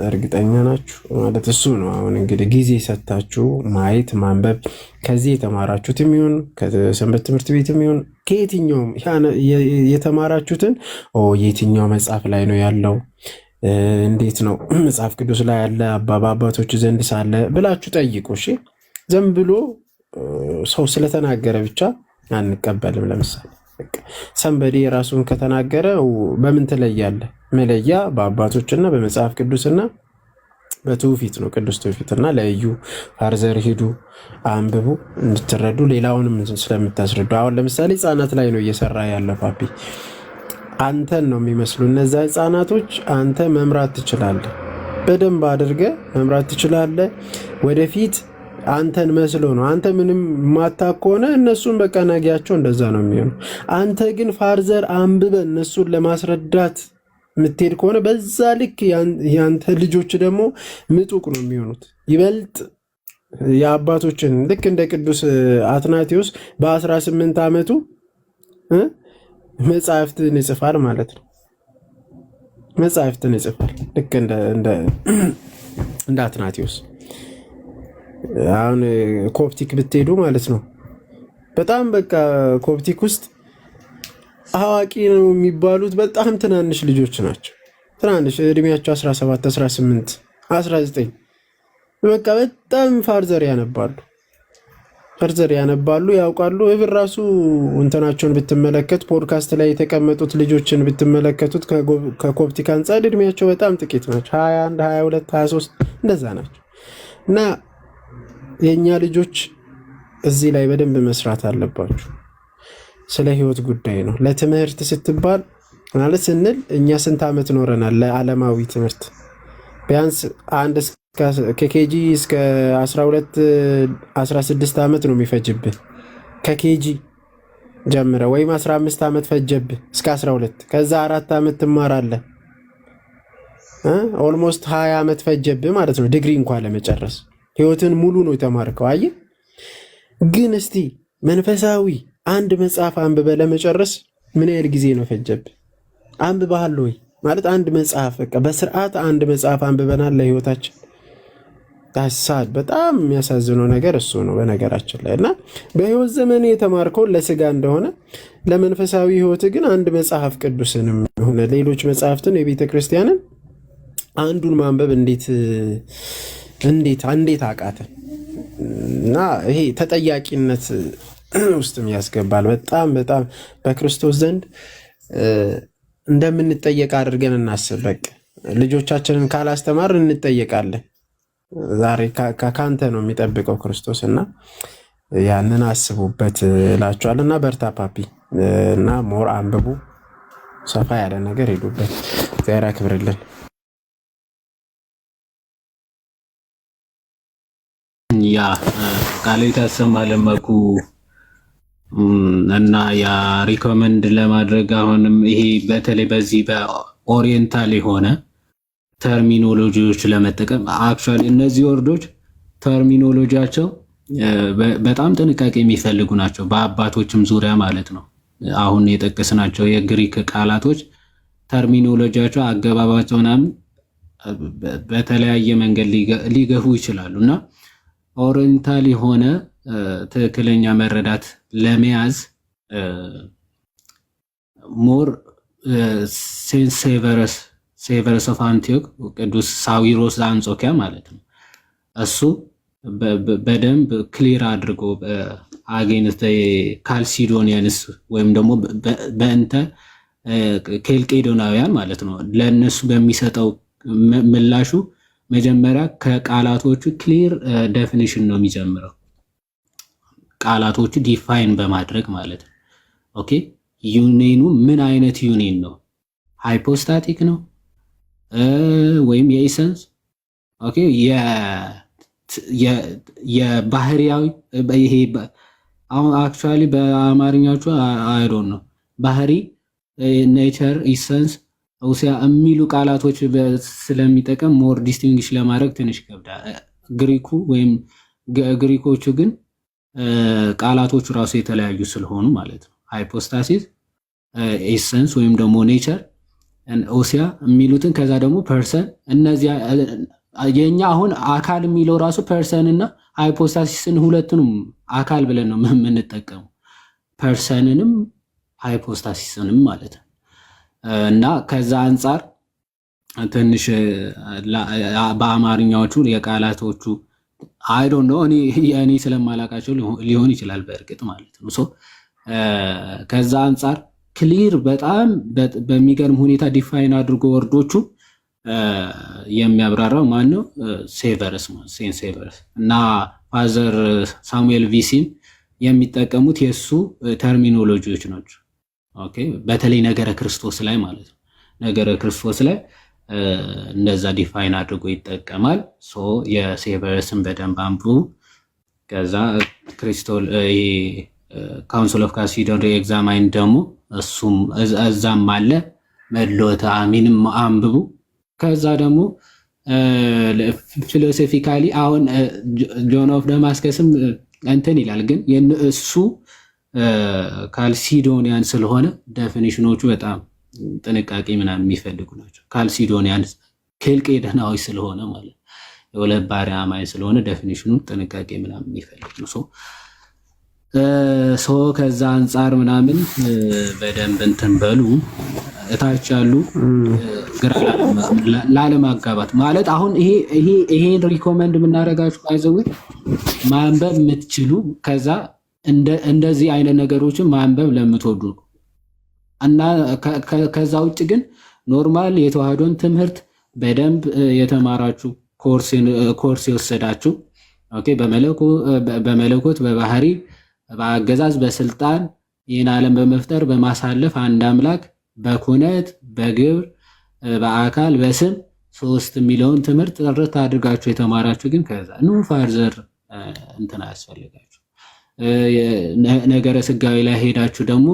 እርግጠኛ ናችሁ? ማለት እሱ ነው። አሁን እንግዲህ ጊዜ ሰጥታችሁ ማየት ማንበብ፣ ከዚህ የተማራችሁትም ይሁን ከሰንበት ትምህርት ቤትም ይሁን ከየትኛውም የተማራችሁትን የትኛው መጽሐፍ ላይ ነው ያለው፣ እንዴት ነው መጽሐፍ ቅዱስ ላይ ያለ በአባቶች ዘንድ ሳለ ብላችሁ ጠይቁ። እሺ፣ ዝም ብሎ ሰው ስለተናገረ ብቻ አንቀበልም። ለምሳሌ ሰንበዴ የራሱን ከተናገረ በምን ትለያለህ? መለያ በአባቶችና በመጽሐፍ ቅዱስና በትውፊት ነው፣ ቅዱስ ትውፊትና ለዩ። ፋርዘር ሂዱ፣ አንብቡ እንድትረዱ፣ ሌላውንም ስለምታስረዱ። አሁን ለምሳሌ ህፃናት ላይ ነው እየሰራ ያለ ፓፒ። አንተን ነው የሚመስሉ እነዛ ህፃናቶች። አንተ መምራት ትችላለህ፣ በደንብ አድርገህ መምራት ትችላለህ። ወደፊት አንተን መስሎ ነው። አንተ ምንም ማታውቅ ከሆነ እነሱን በቃ ነጊያቸው እንደዛ ነው የሚሆነው። አንተ ግን ፋርዘር አንብበ እነሱን ለማስረዳት የምትሄድ ከሆነ በዛ ልክ ያንተ ልጆች ደግሞ ምጡቅ ነው የሚሆኑት። ይበልጥ የአባቶችን ልክ እንደ ቅዱስ አትናቴዎስ በ18 ዓመቱ መጽሐፍትን ይጽፋል ማለት ነው። መጽሐፍትን ይጽፋል ልክ እንደ አትናቴዎስ። አሁን ኮፕቲክ ብትሄዱ ማለት ነው በጣም በቃ ኮፕቲክ ውስጥ አዋቂ ነው የሚባሉት በጣም ትናንሽ ልጆች ናቸው። ትናንሽ እድሜያቸው 17፣ 18፣ 19 በቃ በጣም ፋርዘር ያነባሉ ያውቃሉ። እብን ራሱ እንትናቸውን ብትመለከት ፖድካስት ላይ የተቀመጡት ልጆችን ብትመለከቱት ከኮፕቲክ አንጻር እድሜያቸው በጣም ጥቂት ናቸው። 21፣ 22፣ 23 እንደዛ ናቸው። እና የእኛ ልጆች እዚህ ላይ በደንብ መስራት አለባችሁ። ስለ ህይወት ጉዳይ ነው። ለትምህርት ስትባል ማለት ስንል እኛ ስንት ዓመት ኖረናል? ለዓለማዊ ትምህርት ቢያንስ ከኬጂ እስከ 12 16 ዓመት ነው የሚፈጅብህ። ከኬጂ ጀምረ ወይም 15 ዓመት ፈጀብህ እስከ 12። ከዛ 4 ዓመት ትማራለህ። ኦልሞስት 20 ዓመት ፈጀብህ ማለት ነው ዲግሪ እንኳን ለመጨረስ። ህይወትን ሙሉ ነው የተማርከው። አየህ። ግን እስቲ መንፈሳዊ አንድ መጽሐፍ አንብበህ ለመጨረስ ምን ያህል ጊዜ ነው ፈጀብህ? አንብበሃል ወይ? ማለት አንድ መጽሐፍ በቃ በስርዓት አንድ መጽሐፍ አንብበናል ለህይወታችን። ታሳድ በጣም የሚያሳዝነው ነገር እሱ ነው በነገራችን ላይ። እና በህይወት ዘመን የተማርከውን ለስጋ እንደሆነ ለመንፈሳዊ ህይወት ግን አንድ መጽሐፍ ቅዱስንም ሆነ ሌሎች መጽሐፍትን የቤተ ክርስቲያንን አንዱን ማንበብ እንዴት አቃተ? እና ይሄ ተጠያቂነት ውስጥም ያስገባል። በጣም በክርስቶስ ዘንድ እንደምንጠየቅ አድርገን እናስብ። በቃ ልጆቻችንን ካላስተማር እንጠየቃለን። ዛሬ ከካንተ ነው የሚጠብቀው ክርስቶስ። እና ያንን አስቡበት እላችኋለሁ። እና በርታ ፓፒ፣ እና ሞር አንብቡ፣ ሰፋ ያለ ነገር ሄዱበት። እግዚአብሔር ያክብርልን። ያ ቃል ታሰማለህ መኩ እና ያ ሪኮመንድ ለማድረግ አሁንም ይሄ በተለይ በዚህ በኦሪየንታል የሆነ ተርሚኖሎጂዎች ለመጠቀም አክቹዋሊ እነዚህ ወርዶች ተርሚኖሎጂያቸው በጣም ጥንቃቄ የሚፈልጉ ናቸው። በአባቶችም ዙሪያ ማለት ነው። አሁን የጠቀስናቸው የግሪክ ቃላቶች ተርሚኖሎጂያቸው፣ አገባባቸው ምናምን በተለያየ መንገድ ሊገፉ ይችላሉ እና ኦሪየንታል የሆነ ትክክለኛ መረዳት ለመያዝ ሞር ሴንት ሴቨረስ ኦፍ አንቲዮክ ቅዱስ ሳዊሮስ ዘአንጾኪያ ማለት ነው። እሱ በደንብ ክሊር አድርጎ አጌንስት ካልሲዶኒያንስ ወይም ደግሞ በእንተ ኬልቄዶናውያን ማለት ነው ለእነሱ በሚሰጠው ምላሹ መጀመሪያ ከቃላቶቹ ክሊር ዴፊኒሽን ነው የሚጀምረው። ቃላቶቹ ዲፋይን በማድረግ ማለት ነው። ኦኬ ዩኒኑ ምን አይነት ዩኒን ነው? ሃይፖስታቲክ ነው ወይም የኢሰንስ ኦኬ የባህሪያዊ ይሄ አሁን አክቹአሊ በአማርኛዎቹ አይዶን ነው ባህሪ፣ ኔቸር፣ ኢሰንስ፣ ኦሲያ የሚሉ ቃላቶች ስለሚጠቀም ሞር ዲስቲንግዊሽ ለማድረግ ትንሽ ይከብዳል። ግሪኩ ወይም ግሪኮቹ ግን ቃላቶቹ ራሱ የተለያዩ ስለሆኑ ማለት ነው ሃይፖስታሲስ፣ ኤሰንስ ወይም ደግሞ ኔቸር፣ ኦሲያ የሚሉትን ከዛ ደግሞ ፐርሰን። እነዚህ የኛ አሁን አካል የሚለው ራሱ ፐርሰን እና ሃይፖስታሲስን ሁለቱንም አካል ብለን ነው የምንጠቀመው፣ ፐርሰንንም ሃይፖስታሲስንም ማለት ነው። እና ከዛ አንጻር ትንሽ በአማርኛዎቹ የቃላቶቹ አይ ዶንት ኖ እኔ ስለማላቃቸው ሊሆን ይችላል በእርግጥ ማለት ነው። ሶ ከዛ አንጻር ክሊር በጣም በሚገርም ሁኔታ ዲፋይን አድርጎ ወርዶቹ የሚያብራራው ማን ነው? ሴቨረስ ማለት ሴንት ሴቨረስ እና ፋዘር ሳሙኤል ቪሲም የሚጠቀሙት የሱ ተርሚኖሎጂዎች ናቸው። ኦኬ በተለይ ነገረ ክርስቶስ ላይ ማለት ነው። ነገረ ክርስቶስ ላይ እንደዛ ዲፋይን አድርጎ ይጠቀማል። ሶ የሴቨረስን በደንብ አንብቡ። ከዛ ክሪስቶል ካውንስል ኦፍ ካልሲዶን ኤግዛማይን ደግሞ እሱም እዛም አለ። መድሎተ አሚንም አንብቡ። ከዛ ደግሞ ፊሎሶፊካሊ አሁን ጆን ኦፍ ደማስከስም እንትን ይላል፣ ግን እሱ ካልሲዶኒያን ስለሆነ ዴፊኒሽኖቹ በጣም ጥንቃቄ ምናምን የሚፈልጉ ናቸው። ካልሲዶኒያን ኬልቄዶናዊ ስለሆነ ማለት የሁለት ባሕርይ አማኝ ስለሆነ ዴፊኒሽኑን ጥንቃቄ ምናምን የሚፈልግ ነው። ከዛ አንጻር ምናምን በደንብ እንትን በሉ። እታች ያሉ ግራ ላለማጋባት ማለት አሁን ይሄን ሪኮመንድ የምናደርጋችሁ አይዘው ማንበብ የምትችሉ ከዛ እንደዚህ አይነት ነገሮችን ማንበብ ለምትወዱ እና ከዛ ውጭ ግን ኖርማል የተዋህዶን ትምህርት በደንብ የተማራችሁ ኮርስ የወሰዳችሁ ኦኬ፣ በመለኮት በባህሪ በአገዛዝ በስልጣን ይህን ዓለም በመፍጠር በማሳለፍ አንድ አምላክ በኩነት በግብር በአካል በስም ሶስት የሚለውን ትምህርት ጥርት አድርጋችሁ የተማራችሁ ግን ከዛ ፋርዘር እንትን አያስፈልጋችሁ። ነገረ ስጋዊ ላይ ሄዳችሁ ደግሞ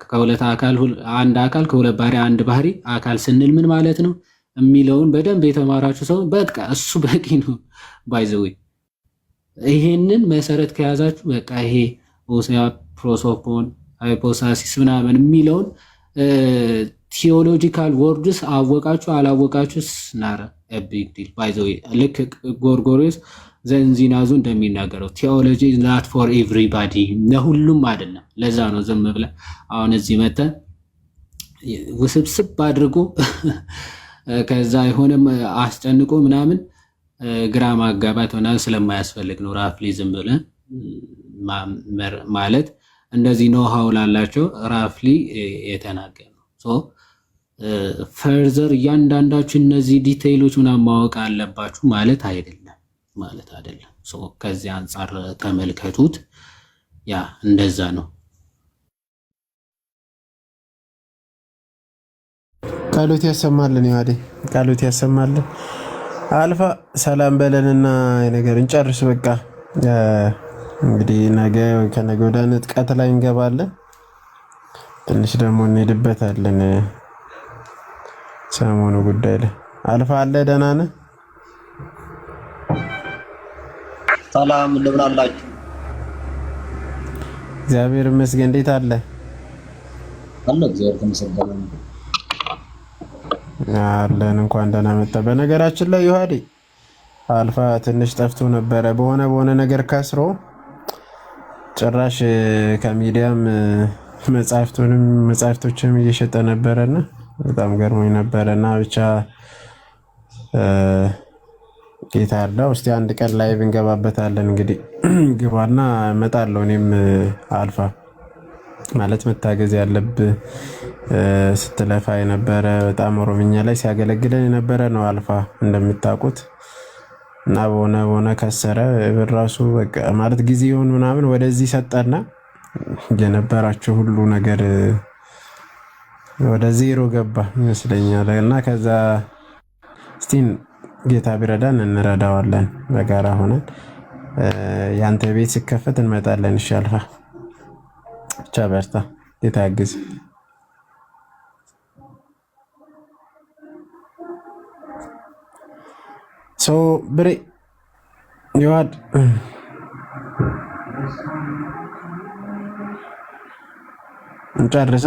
ከሁለት አካል አንድ አካል ከሁለት ባሕርይ አንድ ባሕርይ አካል ስንል ምን ማለት ነው የሚለውን በደንብ የተማራችሁ ሰው በቃ እሱ በቂ ነው። ባይዘዌ ይሄንን መሰረት ከያዛችሁ በቃ ይሄ ኦሲያ ፕሮሶፖን ሃይፖሳሲስ ምናምን የሚለውን ቲዮሎጂካል ወርድስ አወቃችሁ አላወቃችሁስ ናረ ቢግ ዲል ባይዘዌ ልክ ጎርጎሪዮስ ዘንዚናዙ እንደሚናገረው ቲዮሎጂ ኢዝ ናት ፎር ኤቭሪባዲ ለሁሉም አይደለም። ለዛ ነው ዝም ብለህ አሁን እዚህ መተን ውስብስብ አድርጎ ከዛ የሆነ አስጨንቆ ምናምን ግራ ማጋባት ምናምን ስለማያስፈልግ ነው። ራፍሊ ዝም ብለህ ማለት እንደዚህ ነው ሃው ላላቸው ራፍሊ የተናገረ ነው። ፈርዘር እያንዳንዳችሁ እነዚህ ዲቴይሎች ምናምን ማወቅ አለባችሁ ማለት አይደለም። ከዚህ አንጻር ተመልከቱት። ያ እንደዛ ነው። ቃሉት ያሰማልን፣ ይዋዴ ቃሉት ያሰማልን። አልፋ ሰላም በለንና ነገር እንጨርስ። በቃ እንግዲህ ነገ ወይ ከነገ ወዲያ ንጥቀት ላይ እንገባለን። ትንሽ ደግሞ እንሄድበታለን ሰሞኑ ጉዳይ ላይ። አልፋ አለ ደህና ነህ? ሰላም እንደምን አላችሁ? እግዚአብሔር ይመስገን። እንዴት አለ? አለ እግዚአብሔር ተመስገነ አለን። እንኳን ደህና መጣ። በነገራችን ላይ ዮሐዴ አልፋ ትንሽ ጠፍቶ ነበረ በሆነ ነገር ከስሮ ጭራሽ ከሚዲያም መጽሐፍቶችም እየሸጠ ነበረና በጣም ገርሞኝ ነበረና ብቻ ጌታ ያለው እስቲ አንድ ቀን ላይቭ እንገባበታለን። እንግዲህ ግባና እመጣለሁ። እኔም አልፋ ማለት መታገዝ ያለብህ ስትለፋ የነበረ በጣም ኦሮምኛ ላይ ሲያገለግለን የነበረ ነው አልፋ እንደምታውቁት እና በሆነ ከሰረ በራሱ በቃ ማለት ጊዜውን ምናምን ወደዚህ ሰጠና የነበራቸው ሁሉ ነገር ወደ ዜሮ ገባ ይመስለኛል። እና ከዛ እስቲን ጌታ ቢረዳን እንረዳዋለን በጋራ ሆነን ያንተ ቤት ሲከፈት እንመጣለን። ኢንሻአላህ ብቻ በርታ፣ ጌታ ያግዝ። ብሬ ይዋድ እንጨርሳ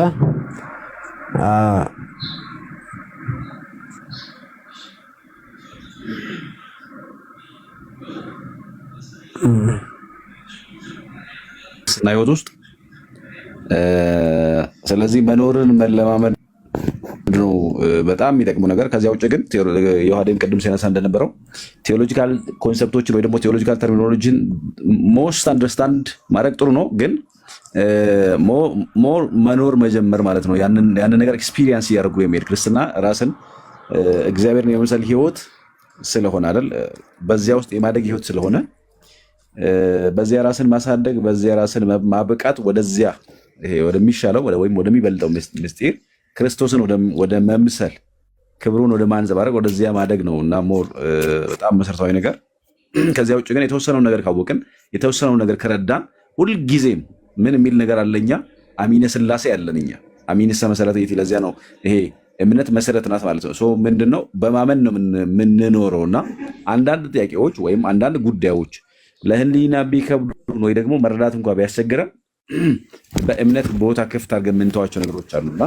እና ህይወት ውስጥ ስለዚህ መኖርን መለማመድ ነው በጣም የሚጠቅሙ ነገር። ከዚያ ውጭ ግን ዮሐዴም ቅድም ሲነሳ እንደነበረው ቴዎሎጂካል ኮንሰፕቶችን ወይ ደግሞ ቴዎሎጂካል ተርሚኖሎጂን ሞስት አንደርስታንድ ማድረግ ጥሩ ነው፣ ግን ሞር መኖር መጀመር ማለት ነው። ያንን ነገር ኤክስፒሪየንስ እያደረጉ የሚሄድ ክርስትና ራስን እግዚአብሔርን የመምሰል ህይወት ስለሆነ አይደል፣ በዚያ ውስጥ የማደግ ህይወት ስለሆነ በዚያ ራስን ማሳደግ በዚያ ራስን ማብቃት ወደዚያ ይሄ ወደሚሻለው ወይም ወደሚበልጠው ምስጢር ክርስቶስን ወደ መምሰል ክብሩን ወደ ማንጸባረቅ ወደዚያ ማደግ ነው እና ሞር በጣም መሰረታዊ ነገር ከዚያ ውጭ ግን የተወሰነው ነገር ካወቅን የተወሰነው ነገር ከረዳን ሁልጊዜም ምን የሚል ነገር አለኛ አሚነ ስላሴ ያለንኛ አሚነ መሰረተ ይት ለዚያ ነው ይሄ እምነት መሰረት ናት ማለት ነው። ምንድነው በማመን ነው የምንኖረውና አንዳንድ ጥያቄዎች ወይም አንዳንድ ጉዳዮች ለህሊና ቢከብዱ ወይ ደግሞ መረዳት እንኳን ቢያስቸግረን በእምነት ቦታ ክፍት አድርገን የምንተዋቸው ነገሮች አሉና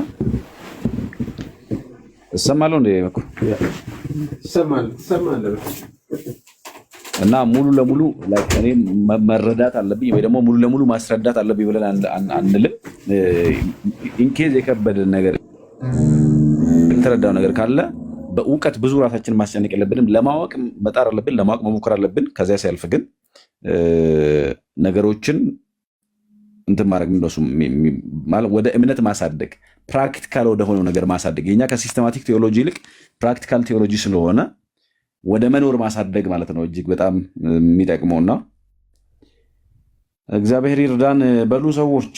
እሰማለሁ እንደ መኩ ይሰማል እና ሙሉ ለሙሉ እኔ መረዳት አለብኝ ወይ ደግሞ ሙሉ ለሙሉ ማስረዳት አለብኝ ብለን አንልም። ኢንኬዝ የከበደ ነገር የተረዳው ነገር ካለ በእውቀት ብዙ ራሳችንን ማስጨነቅ የለብንም። ለማወቅ መጣር አለብን፣ ለማወቅ መሞከር አለብን። ከዚያ ሲያልፍ ግን ነገሮችን እንትን ማድረግ እንደሱ ማለት ወደ እምነት ማሳደግ ፕራክቲካል ወደ ሆነው ነገር ማሳደግ የኛ ከሲስተማቲክ ቴዎሎጂ ይልቅ ፕራክቲካል ቴዎሎጂ ስለሆነ ወደ መኖር ማሳደግ ማለት ነው እጅግ በጣም የሚጠቅመውና እግዚአብሔር ይርዳን በሉ ሰዎች።